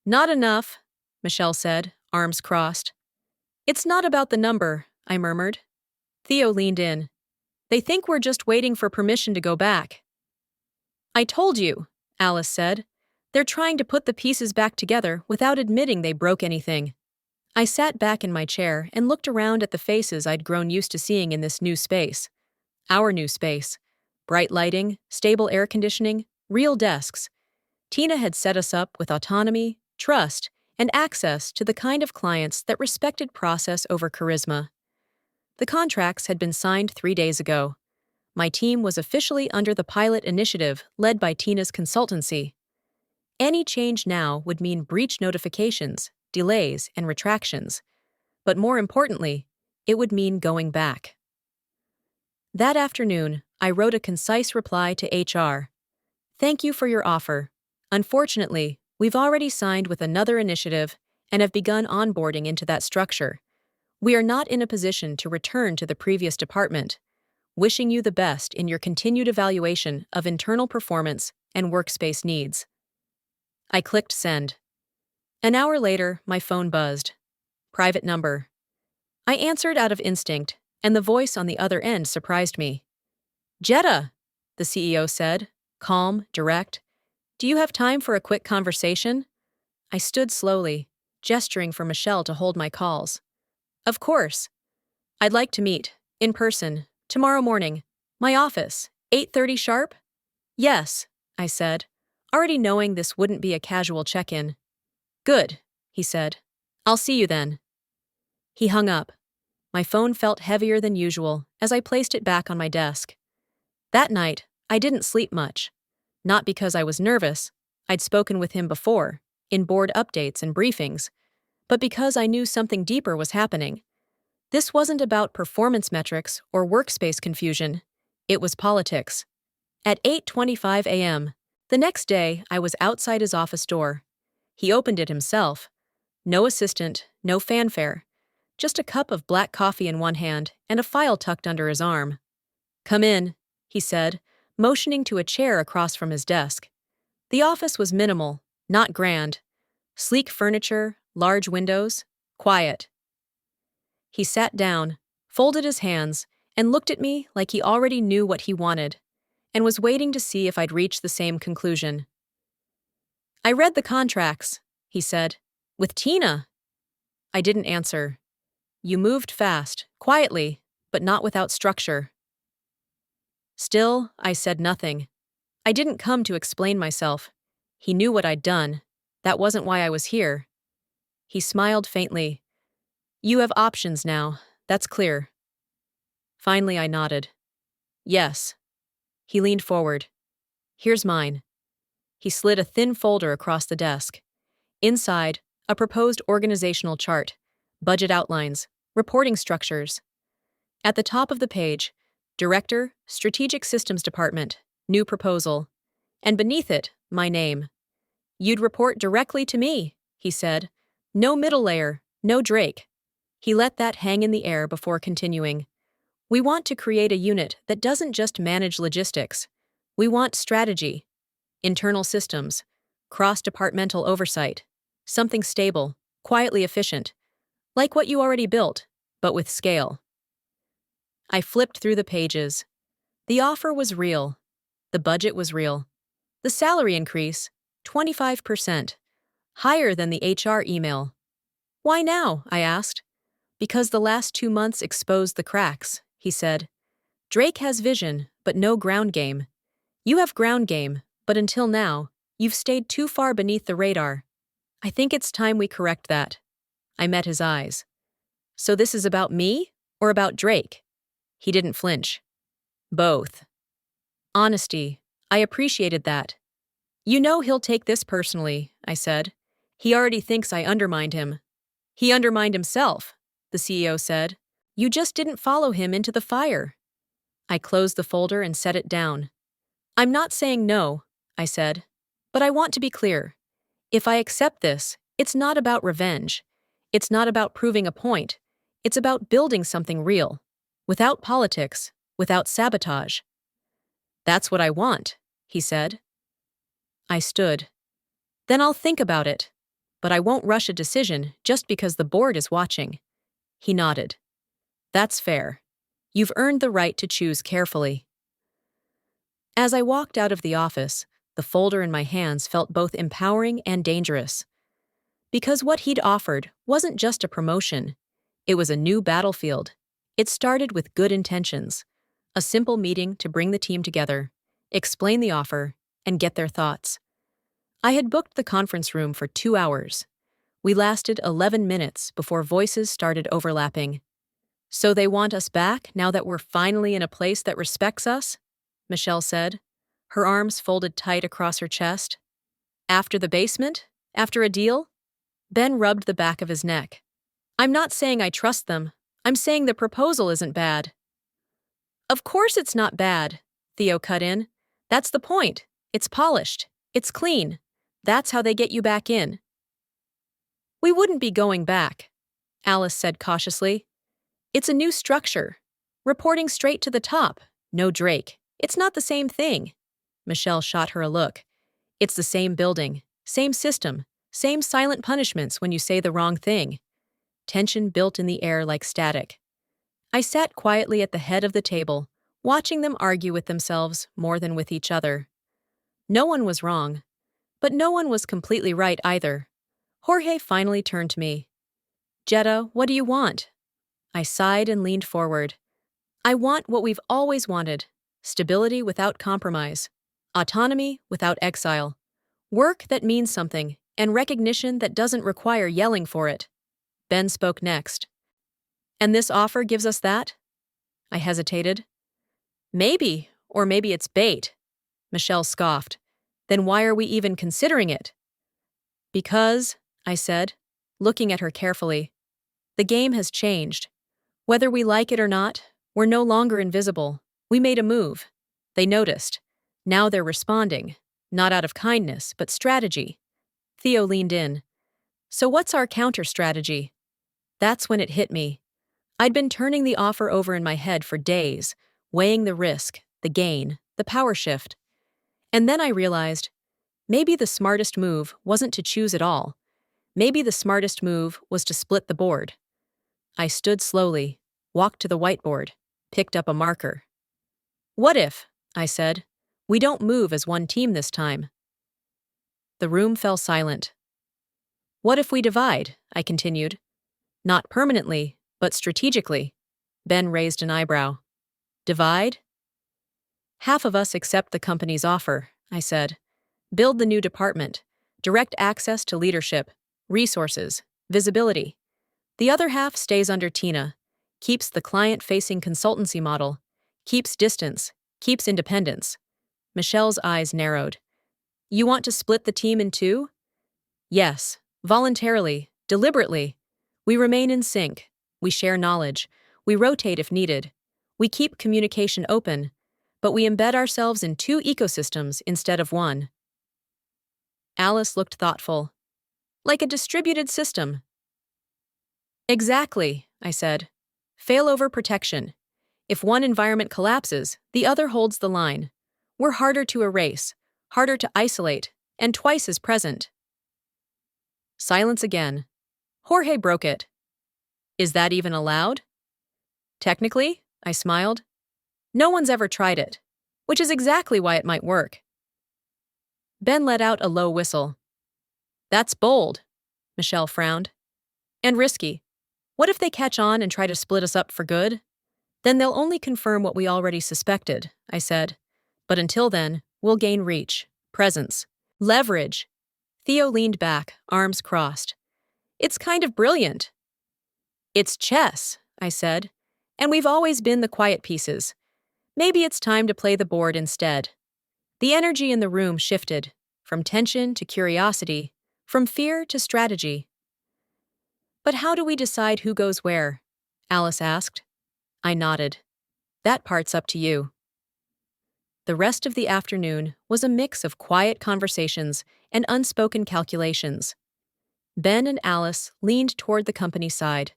Not enough, Michelle said, arms crossed. It's not about the number, I murmured. Theo leaned in. They think we're just waiting for permission to go back. I told you, Alice said. They're trying to put the pieces back together without admitting they broke anything. I sat back in my chair and looked around at the faces I'd grown used to seeing in this new space. Our new space. Bright lighting, stable air conditioning, real desks. Tina had set us up with autonomy, trust, and access to the kind of clients that respected process over charisma. The contracts had been signed 3 days ago. My team was officially under the pilot initiative led by Tina's consultancy. Any change now would mean breach notifications, delays, and retractions. But more importantly, it would mean going back. That afternoon, I wrote a concise reply to HR. Thank you for your offer. Unfortunately, we've already signed with another initiative and have begun onboarding into that structure. We are not in a position to return to the previous department. Wishing you the best in your continued evaluation of internal performance and workspace needs. I clicked send. An hour later, my phone buzzed. Private number. I answered out of instinct, and the voice on the other end surprised me. Jetta, the CEO said, calm, direct. Do you have time for a quick conversation? I stood slowly, gesturing for Michelle to hold my calls. Of course. I'd like to meet, in person, tomorrow morning. My office, 8:30 sharp? Yes, I said, already knowing this wouldn't be a casual check-in. Good, he said. I'll see you then. He hung up. My phone felt heavier than usual as I placed it back on my desk. That night, I didn't sleep much. Not because I was nervous, I'd spoken with him before, in board updates and briefings, but because I knew something deeper was happening. This wasn't about performance metrics or workspace confusion. It was politics. At 8:25 a.m., the next day, I was outside his office door. He opened it himself. No assistant, no fanfare. Just a cup of black coffee in one hand and a file tucked under his arm. "Come in," he said, motioning to a chair across from his desk. The office was minimal, not grand. Sleek furniture, large windows, quiet. He sat down, folded his hands, and looked at me like he already knew what he wanted, and was waiting to see if I'd reach the same conclusion. "I read the contracts," he said. "With Tina." I didn't answer. "You moved fast, quietly, but not without structure." Still, I said nothing. I didn't come to explain myself. He knew what I'd done. That wasn't why I was here. He smiled faintly. "You have options now, that's clear." Finally, I nodded. "Yes." He leaned forward. "Here's mine." He slid a thin folder across the desk. Inside, a proposed organizational chart, budget outlines, reporting structures. At the top of the page, Director, Strategic Systems Department, new proposal. And beneath it, my name. "You'd report directly to me," he said. "No middle layer, no Drake." He let that hang in the air before continuing. "We want to create a unit that doesn't just manage logistics. We want strategy, internal systems, cross-departmental oversight, something stable, quietly efficient, like what you already built, but with scale." I flipped through the pages. The offer was real. The budget was real. The salary increase, 25%, higher than the HR email. "Why now?" I asked. "Because the last 2 months exposed the cracks," he said. "Drake has vision, but no ground game. You have ground game, but until now, you've stayed too far beneath the radar. I think it's time we correct that." I met his eyes. "So this is about me, or about Drake?" He didn't flinch. "Both." Honesty. I appreciated that. "You know he'll take this personally," I said. "He already thinks I undermined him." "He undermined himself," the CEO said. "You just didn't follow him into the fire." I closed the folder and set it down. "I'm not saying no," I said. "But I want to be clear. If I accept this, it's not about revenge. It's not about proving a point. It's about building something real. Without politics, without sabotage." "That's what I want," he said. I stood. "Then I'll think about it. But I won't rush a decision just because the board is watching." He nodded. "That's fair. You've earned the right to choose carefully." As I walked out of the office, the folder in my hands felt both empowering and dangerous. Because what he'd offered wasn't just a promotion. It was a new battlefield. It started with good intentions. A simple meeting to bring the team together, explain the offer, and get their thoughts. I had booked the conference room for 2 hours. We lasted 11 minutes before voices started overlapping. "So they want us back now that we're finally in a place that respects us?" Michelle said, her arms folded tight across her chest. "After the basement? After a deal?" Ben rubbed the back of his neck. "I'm not saying I trust them. I'm saying the proposal isn't bad." "Of course it's not bad," Theo cut in. "That's the point. It's polished. It's clean. That's how they get you back in." "We wouldn't be going back," Alice said cautiously. "It's a new structure. Reporting straight to the top. No Drake. It's not the same thing." Michelle shot her a look. "It's the same building, same system, same silent punishments when you say the wrong thing." Tension built in the air like static. I sat quietly at the head of the table, watching them argue with themselves more than with each other. No one was wrong, but no one was completely right either. Jorge finally turned to me. "Jetta, what do you want?" I sighed and leaned forward. "I want what we've always wanted. Stability without compromise. Autonomy without exile. Work that means something, and recognition that doesn't require yelling for it." Ben spoke next. "And this offer gives us that?" I hesitated. "Maybe, or maybe it's bait." Michelle scoffed. Then why are we even considering it? Because, I said, looking at her carefully, the game has changed. Whether we like it or not, we're no longer invisible. We made a move. They noticed. Now they're responding. Not out of kindness, but strategy. Theo leaned in. So what's our counter strategy? That's when it hit me. I'd been turning the offer over in my head for days, weighing the risk, the gain, the power shift. And then I realized, maybe the smartest move wasn't to choose at all. Maybe the smartest move was to split the board. I stood slowly, walked to the whiteboard, picked up a marker. What if, I said, we don't move as one team this time? The room fell silent. What if we divide? I continued. Not permanently, but strategically. Ben raised an eyebrow. Divide? Half of us accept the company's offer, I said. Build the new department, direct access to leadership, resources, visibility. The other half stays under Tina, keeps the client-facing consultancy model, keeps distance, keeps independence. Michelle's eyes narrowed. You want to split the team in two? Yes, voluntarily, deliberately. We remain in sync. We share knowledge. We rotate if needed. We keep communication open, but we embed ourselves in two ecosystems instead of one. Alice looked thoughtful. Like a distributed system. Exactly, I said. Failover protection. If one environment collapses, the other holds the line. We're harder to erase, harder to isolate, and twice as present. Silence again. Jorge broke it. Is that even allowed? Technically, I smiled. No one's ever tried it, which is exactly why it might work. Ben let out a low whistle. That's bold, Michelle frowned. And risky. What if they catch on and try to split us up for good? Then they'll only confirm what we already suspected, I said. But until then, we'll gain reach, presence, leverage. Theo leaned back, arms crossed. It's kind of brilliant. It's chess, I said. And we've always been the quiet pieces. Maybe it's time to play the board instead. The energy in the room shifted, from tension to curiosity, from fear to strategy. But how do we decide who goes where? Alice asked. I nodded. That part's up to you. The rest of the afternoon was a mix of quiet conversations and unspoken calculations. Ben and Alice leaned toward the company side,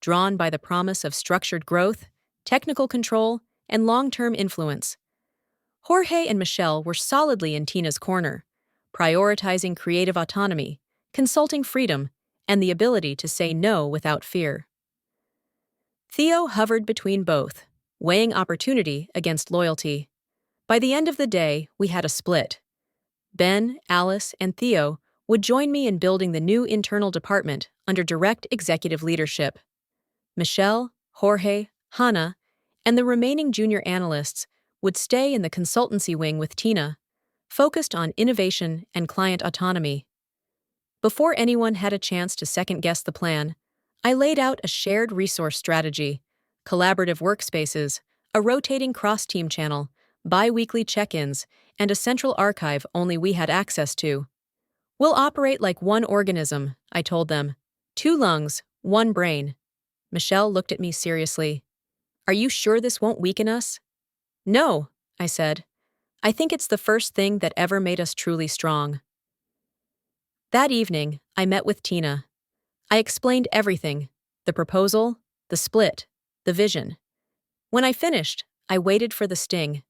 drawn by the promise of structured growth, technical control, and long-term influence. Jorge and Michelle were solidly in Tina's corner, prioritizing creative autonomy, consulting freedom, and the ability to say no without fear. Theo hovered between both, weighing opportunity against loyalty. By the end of the day, we had a split. Ben, Alice, and Theo would join me in building the new internal department under direct executive leadership. Michelle, Jorge, Hannah, and the remaining junior analysts would stay in the consultancy wing with Tina, focused on innovation and client autonomy. Before anyone had a chance to second-guess the plan, I laid out a shared resource strategy, collaborative workspaces, a rotating cross-team channel, bi-weekly check-ins, and a central archive only we had access to. We'll operate like one organism, I told them. 2 lungs, 1 brain. Michelle looked at me seriously. Are you sure this won't weaken us? No, I said. I think it's the first thing that ever made us truly strong. That evening, I met with Tina. I explained everything, the proposal, the split, the vision. When I finished, I waited for the sting,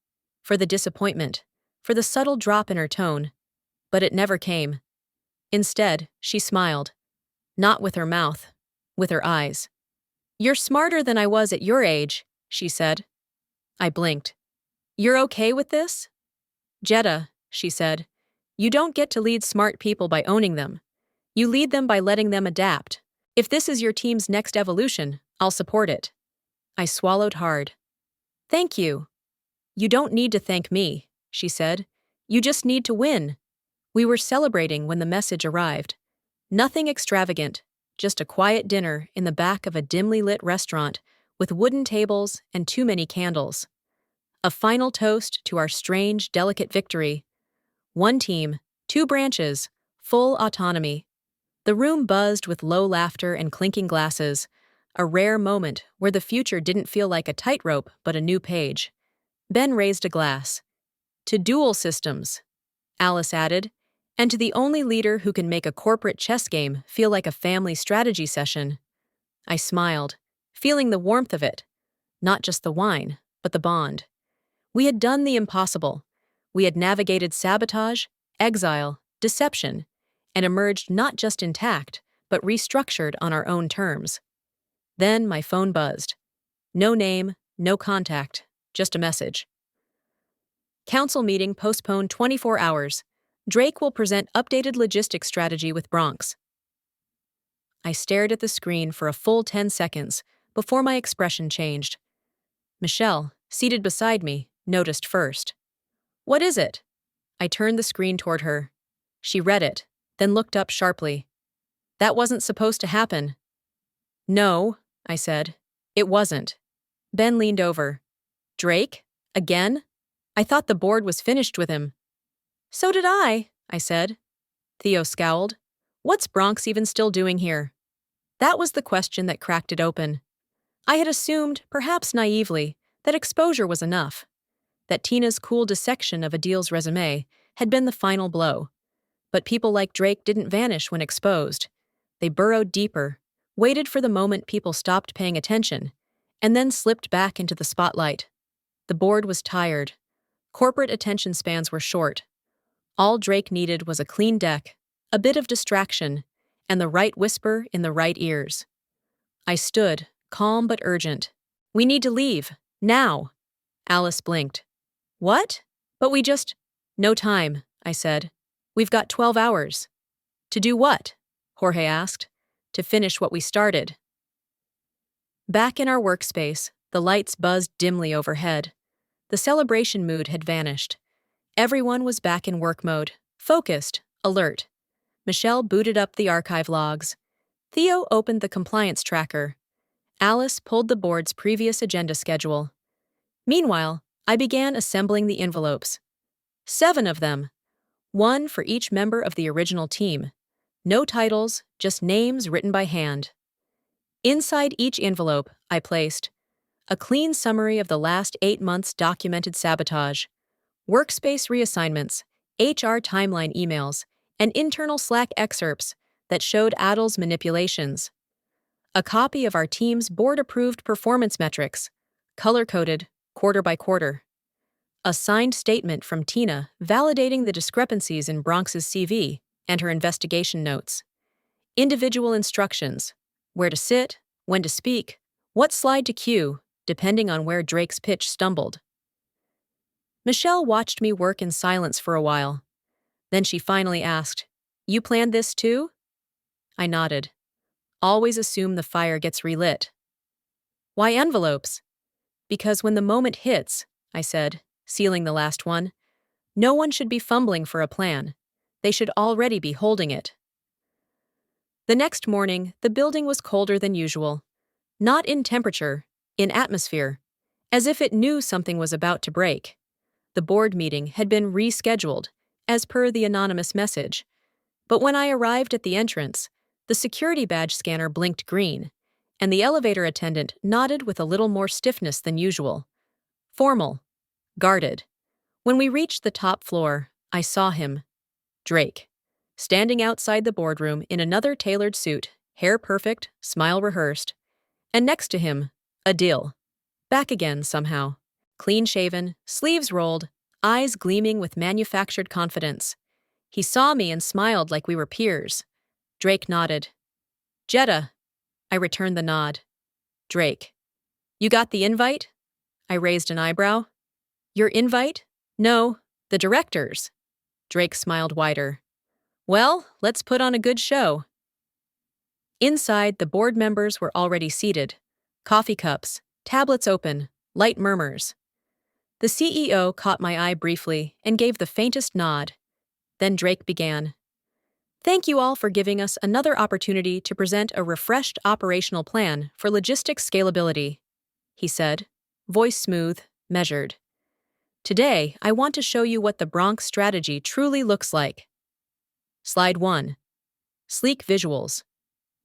for the disappointment, for the subtle drop in her tone, but it never came. Instead, she smiled. Not with her mouth, with her eyes. You're smarter than I was at your age, she said. I blinked. You're okay with this? Jetta, she said, you don't get to lead smart people by owning them. You lead them by letting them adapt. If this is your team's next evolution, I'll support it. I swallowed hard. Thank you. You don't need to thank me, she said. You just need to win. We were celebrating when the message arrived. Nothing extravagant, just a quiet dinner in the back of a dimly lit restaurant with wooden tables and too many candles. A final toast to our strange, delicate victory. One team, two branches, full autonomy. The room buzzed with low laughter and clinking glasses, a rare moment where the future didn't feel like a tightrope but a new page. Ben raised a glass. To dual systems, Alice added, and to the only leader who can make a corporate chess game feel like a family strategy session. I smiled, feeling the warmth of it. Not just the wine, but the bond. We had done the impossible. We had navigated sabotage, exile, deception, and emerged not just intact, but restructured on our own terms. Then my phone buzzed. No name, no contact, just a message. Council meeting postponed 24 hours. Drake will present updated logistics strategy with Bronx. I stared at the screen for a full 10 seconds before my expression changed. Michelle, seated beside me, noticed first. What is it? I turned the screen toward her. She read it, then looked up sharply. That wasn't supposed to happen. No, I said. It wasn't. Ben leaned over. Drake? Again? I thought the board was finished with him. So did I said. Theo scowled. What's Bronx even still doing here? That was the question that cracked it open. I had assumed, perhaps naively, that exposure was enough. That Tina's cool dissection of Adil's resume had been the final blow. But people like Drake didn't vanish when exposed. They burrowed deeper, waited for the moment people stopped paying attention, and then slipped back into the spotlight. The board was tired. Corporate attention spans were short. All Drake needed was a clean deck, a bit of distraction, and the right whisper in the right ears. I stood, calm but urgent. We need to leave, now. Alice blinked. What? But we just… No time, I said. We've got 12 hours. To do what? Jorge asked. To finish what we started. Back in our workspace, the lights buzzed dimly overhead. The celebration mood had vanished. Everyone was back in work mode, focused, alert. Michelle booted up the archive logs. Theo opened the compliance tracker. Alice pulled the board's previous agenda schedule. Meanwhile, I began assembling the envelopes. 7 of them. 1 for each member of the original team. No titles, just names written by hand. Inside each envelope, I placed a clean summary of the last 8 months' documented sabotage, workspace reassignments, HR timeline emails, and internal Slack excerpts that showed Adil's manipulations. A copy of our team's board-approved performance metrics, color-coded, quarter by quarter. A signed statement from Tina validating the discrepancies in Bronx's CV and her investigation notes. Individual instructions, where to sit, when to speak, what slide to cue, depending on where Drake's pitch stumbled. Michelle watched me work in silence for a while. Then she finally asked, You planned this too? I nodded. Always assume the fire gets relit. Why envelopes? Because when the moment hits, I said, sealing the last one, no one should be fumbling for a plan. They should already be holding it. The next morning, the building was colder than usual. Not in temperature, in atmosphere, as if it knew something was about to break. The board meeting had been rescheduled, as per the anonymous message. But when I arrived at the entrance, the security badge scanner blinked green, and the elevator attendant nodded with a little more stiffness than usual. Formal. Guarded. When we reached the top floor, I saw him, Drake, standing outside the boardroom in another tailored suit, hair perfect, smile rehearsed. And next to him, Adil. Back again somehow. Clean-shaven, sleeves rolled, eyes gleaming with manufactured confidence. He saw me and smiled like we were peers. Drake nodded. Jetta. I returned the nod. Drake. You got the invite? I raised an eyebrow. Your invite? No, the director's. Drake smiled wider. Well, let's put on a good show. Inside, the board members were already seated. Coffee cups, tablets open, light murmurs. The CEO caught my eye briefly and gave the faintest nod. Then Drake began. Thank you all for giving us another opportunity to present a refreshed operational plan for logistics scalability, he said, voice smooth, measured. Today, I want to show you what the Bronx strategy truly looks like. Slide 1. Sleek visuals.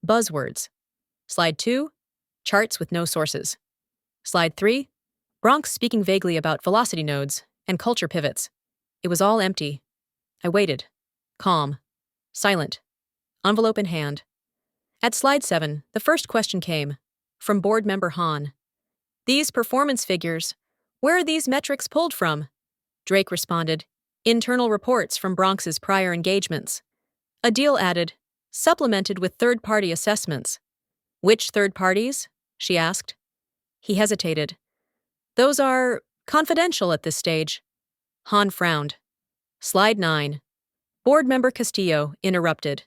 Buzzwords. Slide 2. Charts with no sources. Slide 3. Bronx speaking vaguely about velocity nodes and culture pivots. It was all empty. I waited. Calm. Silent. Envelope in hand. At slide 7, the first question came. From board member Han. These performance figures. Where are these metrics pulled from? Drake responded. Internal reports from Bronx's prior engagements. Adil added. Supplemented with third-party assessments. Which third parties? She asked. He hesitated. Those are confidential at this stage. Han frowned. Slide 9. Board member Castillo interrupted.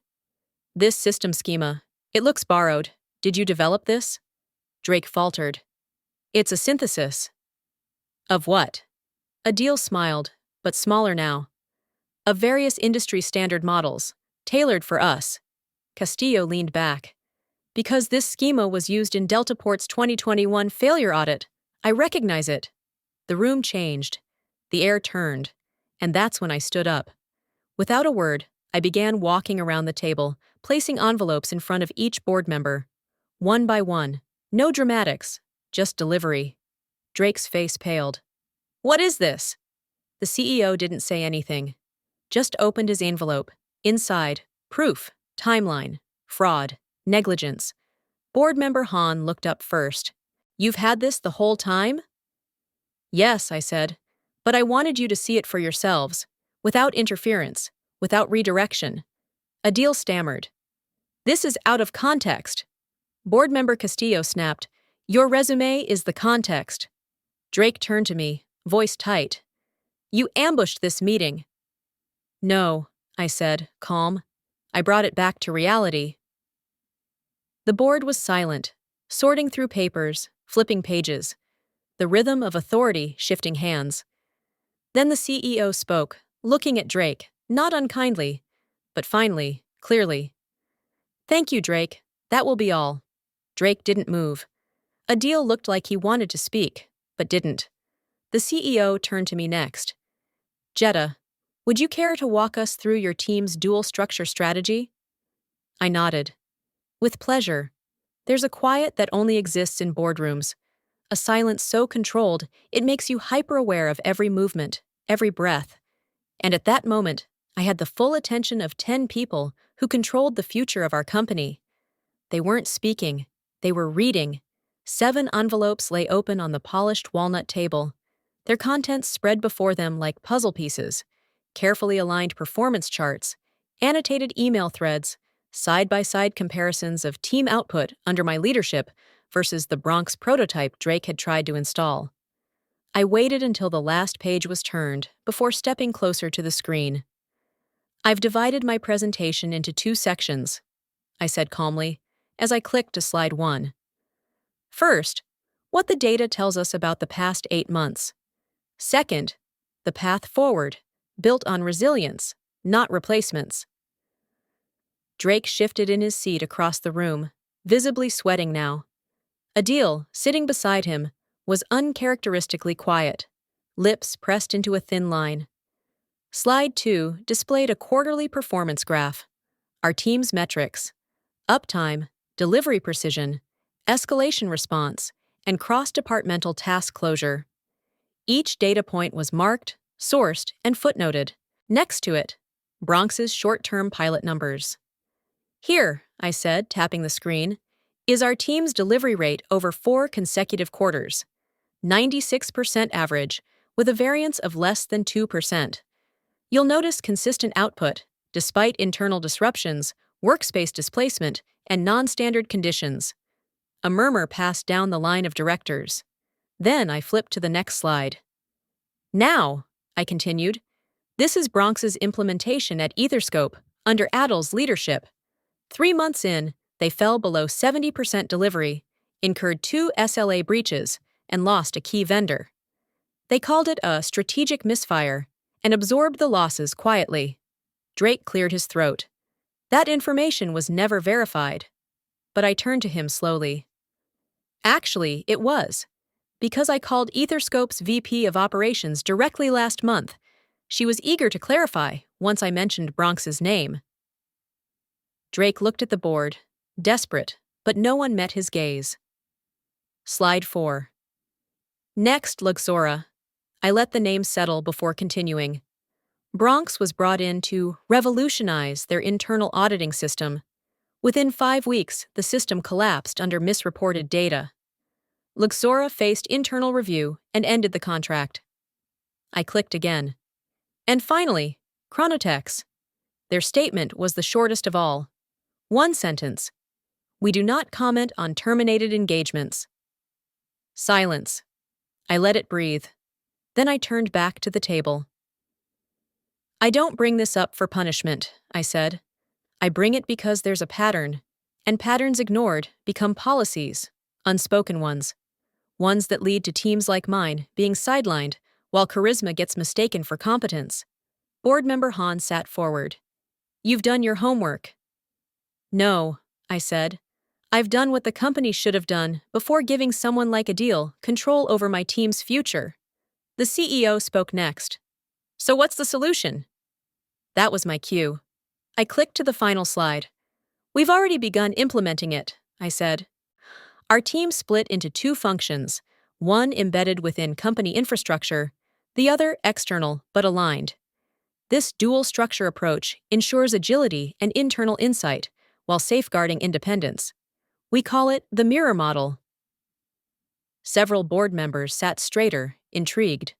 This system schema. It looks borrowed. Did you develop this? Drake faltered. It's a synthesis. Of what? Adil smiled, but smaller now. Of various industry standard models, tailored for us. Castillo leaned back. Because this schema was used in Deltaport's 2021 failure audit, I recognize it. The room changed. The air turned. And that's when I stood up. Without a word, I began walking around the table, placing envelopes in front of each board member. One by one. No dramatics, just delivery. Drake's face paled. What is this? The CEO didn't say anything. Just opened his envelope. Inside, proof, timeline, fraud, negligence. Board member Han looked up first. You've had this the whole time? Yes, I said. But I wanted you to see it for yourselves, without interference, without redirection. Adil stammered. This is out of context. Board member Castillo snapped. Your resume is the context. Drake turned to me, voice tight. You ambushed this meeting. No, I said, calm. I brought it back to reality. The board was silent, sorting through papers, flipping pages. The rhythm of authority shifting hands. Then the CEO spoke, looking at Drake, not unkindly, but finally, clearly. Thank you, Drake. That will be all. Drake didn't move. Adil looked like he wanted to speak, but didn't. The CEO turned to me next. Jetta, would you care to walk us through your team's dual structure strategy? I nodded. With pleasure. There's a quiet that only exists in boardrooms. A silence so controlled, it makes you hyper-aware of every movement, every breath. And at that moment, I had the full attention of 10 people who controlled the future of our company. They weren't speaking. They were reading. 7 envelopes lay open on the polished walnut table. Their contents spread before them like puzzle pieces, carefully aligned performance charts, annotated email threads, side-by-side comparisons of team output under my leadership versus the Bronx prototype Drake had tried to install. I waited until the last page was turned before stepping closer to the screen. I've divided my presentation into 2 sections, I said calmly, as I clicked to slide 1. First, what the data tells us about the past 8 months. Second, the path forward, built on resilience, not replacements. Drake shifted in his seat across the room, visibly sweating now. Adil, sitting beside him, was uncharacteristically quiet, lips pressed into a thin line. Slide 2 displayed a quarterly performance graph. Our team's metrics: uptime, delivery precision, escalation response, and cross-departmental task closure. Each data point was marked, sourced, and footnoted. Next to it, Bronx's short-term pilot numbers. Here, I said, tapping the screen, is our team's delivery rate over 4 consecutive quarters. 96% average, with a variance of less than 2%. You'll notice consistent output, despite internal disruptions, workspace displacement, and non-standard conditions. A murmur passed down the line of directors. Then I flipped to the next slide. Now, I continued, this is Bronx's implementation at Etherscope, under Adil's leadership. 3 months in, they fell below 70% delivery, incurred 2 SLA breaches, and lost a key vendor. They called it a strategic misfire and absorbed the losses quietly. Drake cleared his throat. That information was never verified. But I turned to him slowly. Actually, it was. because I called Etherscope's VP of Operations directly last month. She was eager to clarify once I mentioned Bronx's name. Drake looked at the board, desperate, but no one met his gaze. Slide 4. Next, Luxora. I let the name settle before continuing. Bronx was brought in to revolutionize their internal auditing system. Within 5 weeks, the system collapsed under misreported data. Luxora faced internal review and ended the contract. I clicked again. And finally, Chronotex. Their statement was the shortest of all. One sentence. We do not comment on terminated engagements. Silence. I let it breathe. Then I turned back to the table. I don't bring this up for punishment, I said. I bring it because there's a pattern, and patterns ignored become policies, unspoken ones that lead to teams like mine being sidelined while charisma gets mistaken for competence. Board member Han sat forward. You've done your homework. No, I said. I've done what the company should have done before giving someone like Adil control over my team's future. The CEO spoke next. So what's the solution? That was my cue. I clicked to the final slide. We've already begun implementing it, I said. Our team split into 2 functions, one embedded within company infrastructure, the other external but aligned. This dual structure approach ensures agility and internal insight while safeguarding independence. We call it the mirror model. Several board members sat straighter, intrigued.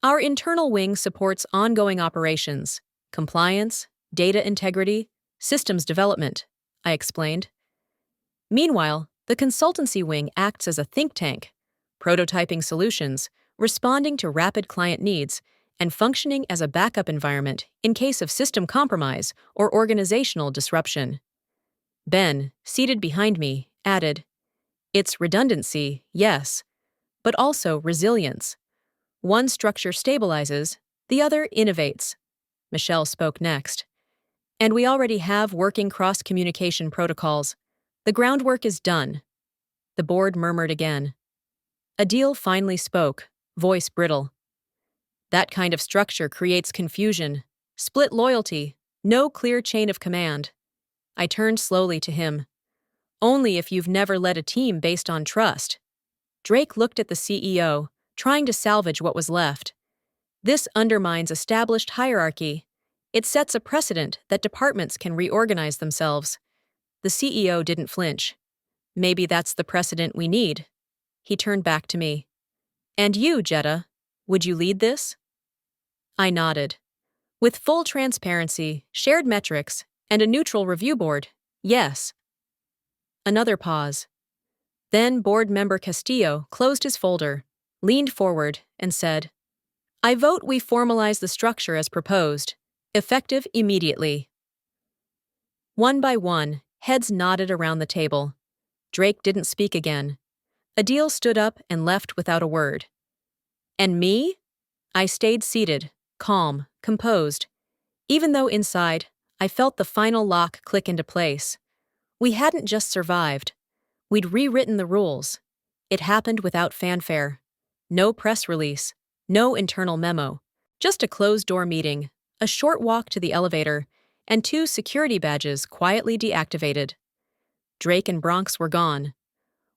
Our internal wing supports ongoing operations, compliance, data integrity, systems development, I explained. Meanwhile, the consultancy wing acts as a think tank, prototyping solutions, responding to rapid client needs, and functioning as a backup environment in case of system compromise or organizational disruption. Ben, seated behind me, added, It's redundancy, yes, but also resilience. One structure stabilizes, the other innovates. Michelle spoke next. And we already have working cross-communication protocols. The groundwork is done. The board murmured again. Adil finally spoke, voice brittle. That kind of structure creates confusion, split loyalty, no clear chain of command. I turned slowly to him. Only if you've never led a team based on trust. Drake looked at the CEO, trying to salvage what was left. This undermines established hierarchy. It sets a precedent that departments can reorganize themselves. The CEO didn't flinch. Maybe that's the precedent we need. He turned back to me. And you, Jetta, would you lead this? I nodded. With full transparency, shared metrics, and a neutral review board, yes. Another pause. Then board member Castillo closed his folder, leaned forward, and said, I vote we formalize the structure as proposed, effective immediately. One by one, heads nodded around the table. Drake didn't speak again. Adil stood up and left without a word. And me? I stayed seated, calm, composed. Even though inside, I felt the final lock click into place. We hadn't just survived. We'd rewritten the rules. It happened without fanfare. No press release, no internal memo. Just a closed-door meeting, a short walk to the elevator, and 2 security badges quietly deactivated. Drake and Bronx were gone.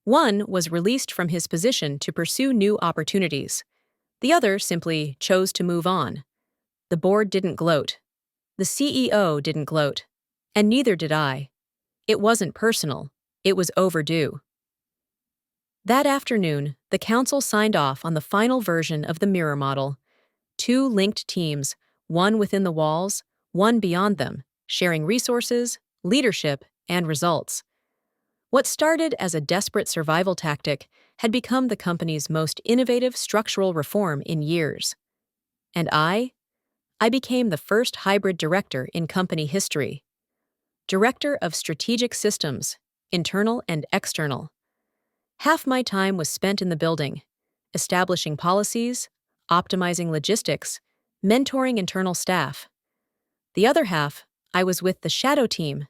One was released from his position to pursue new opportunities. The other simply chose to move on. The board didn't gloat. The CEO didn't gloat. And neither did I. It wasn't personal. It was overdue. That afternoon, the council signed off on the final version of the mirror model. 2 linked teams, one within the walls, one beyond them, sharing resources, leadership, and results. What started as a desperate survival tactic had become the company's most innovative structural reform in years. And I became the first hybrid director in company history. Director of Strategic Systems, internal and external. Half my time was spent in the building, establishing policies, optimizing logistics, mentoring internal staff. The other half, I was with the shadow team,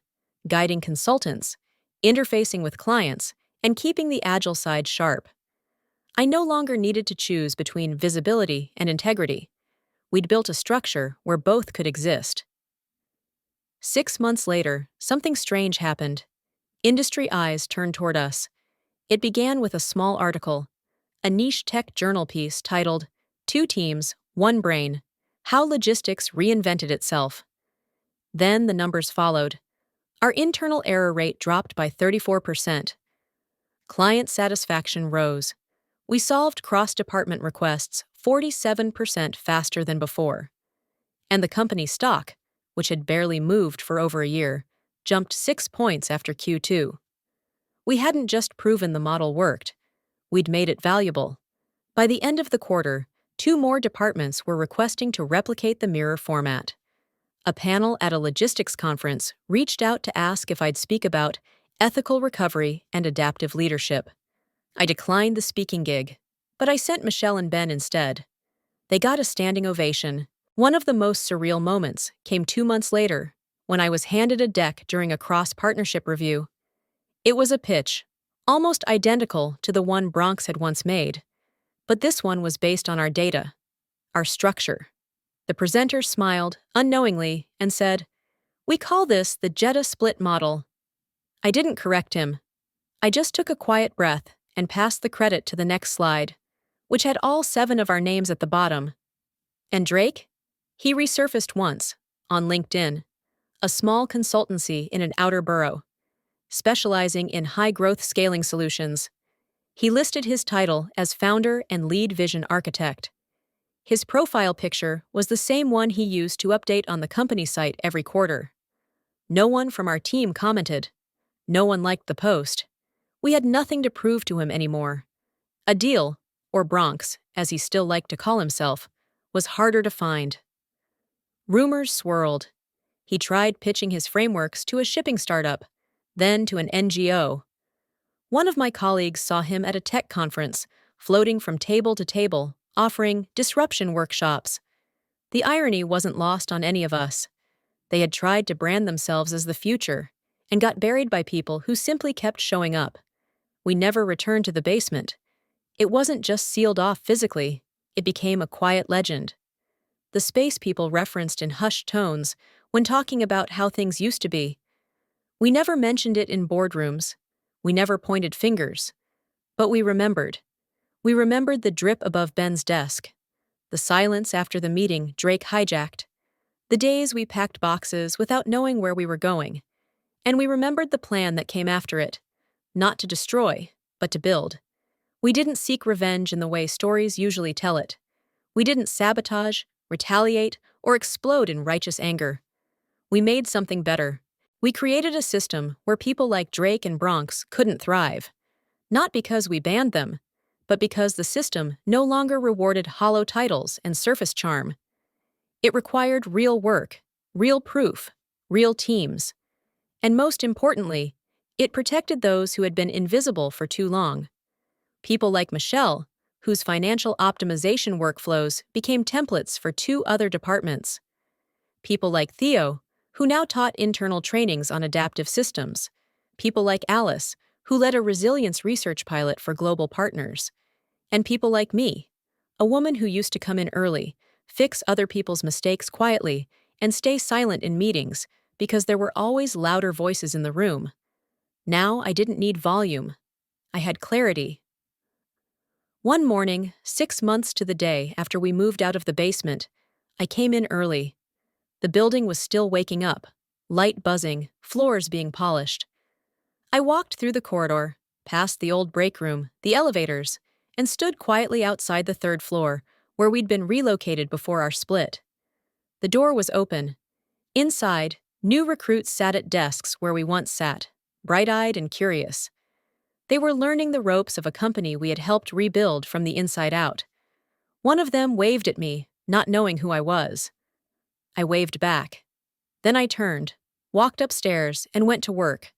guiding consultants, interfacing with clients, and keeping the agile side sharp. I no longer needed to choose between visibility and integrity. We'd built a structure where both could exist. 6 months later, something strange happened. Industry eyes turned toward us. It began with a small article, a niche tech journal piece titled, "Two Teams, One Brain: How Logistics Reinvented Itself." Then the numbers followed. Our internal error rate dropped by 34%. Client satisfaction rose. We solved cross-department requests 47% faster than before. And the company's stock, which had barely moved for over a year, jumped 6 points after Q2. We hadn't just proven the model worked, we'd made it valuable. By the end of the quarter, 2 more departments were requesting to replicate the mirror format. A panel at a logistics conference reached out to ask if I'd speak about ethical recovery and adaptive leadership. I declined the speaking gig, but I sent Michelle and Ben instead. They got a standing ovation. One of the most surreal moments came 2 months later, when I was handed a deck during a cross-partnership review. It was a pitch, almost identical to the one Bronx had once made, but this one was based on our data, our structure. The presenter smiled, unknowingly, and said, "We call this the Jetta split model." I didn't correct him. I just took a quiet breath and passed the credit to the next slide, which had all 7 of our names at the bottom. And Drake? He resurfaced once, on LinkedIn, a small consultancy in an outer borough, specializing in high-growth scaling solutions. He listed his title as founder and lead vision architect. His profile picture was the same one he used to update on the company site every quarter. No one from our team commented. No one liked the post. We had nothing to prove to him anymore. A deal, or Bronx, as he still liked to call himself, was harder to find. Rumors swirled. He tried pitching his frameworks to a shipping startup, then to an NGO. One of my colleagues saw him at a tech conference, floating from table to table, offering disruption workshops. The irony wasn't lost on any of us. They had tried to brand themselves as the future, and got buried by people who simply kept showing up. We never returned to the basement. It wasn't just sealed off physically, it became a quiet legend. The space people referenced in hushed tones when talking about how things used to be. We never mentioned it in boardrooms. We never pointed fingers. But we remembered. We remembered the drip above Ben's desk, the silence after the meeting Drake hijacked, the days we packed boxes without knowing where we were going, and we remembered the plan that came after it, not to destroy, but to build. We didn't seek revenge in the way stories usually tell it. We didn't sabotage, retaliate, or explode in righteous anger. We made something better. We created a system where people like Drake and Bronx couldn't thrive. Not because we banned them, but because the system no longer rewarded hollow titles and surface charm. It required real work, real proof, real teams. And most importantly, it protected those who had been invisible for too long. People like Michelle, whose financial optimization workflows became templates for 2 other departments. People like Theo, who now taught internal trainings on adaptive systems. People like Alice, who led a resilience research pilot for global partners. And people like me, a woman who used to come in early, fix other people's mistakes quietly, and stay silent in meetings because there were always louder voices in the room. Now I didn't need volume. I had clarity. One morning, 6 months to the day after we moved out of the basement, I came in early. The building was still waking up, light buzzing, floors being polished. I walked through the corridor, past the old break room, the elevators, and stood quietly outside the 3rd floor, where we'd been relocated before our split. The door was open. Inside, new recruits sat at desks where we once sat, bright-eyed and curious. They were learning the ropes of a company we had helped rebuild from the inside out. One of them waved at me, not knowing who I was. I waved back. Then I turned, walked upstairs, and went to work.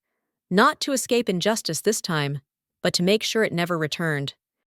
Not to escape injustice this time, but to make sure it never returned.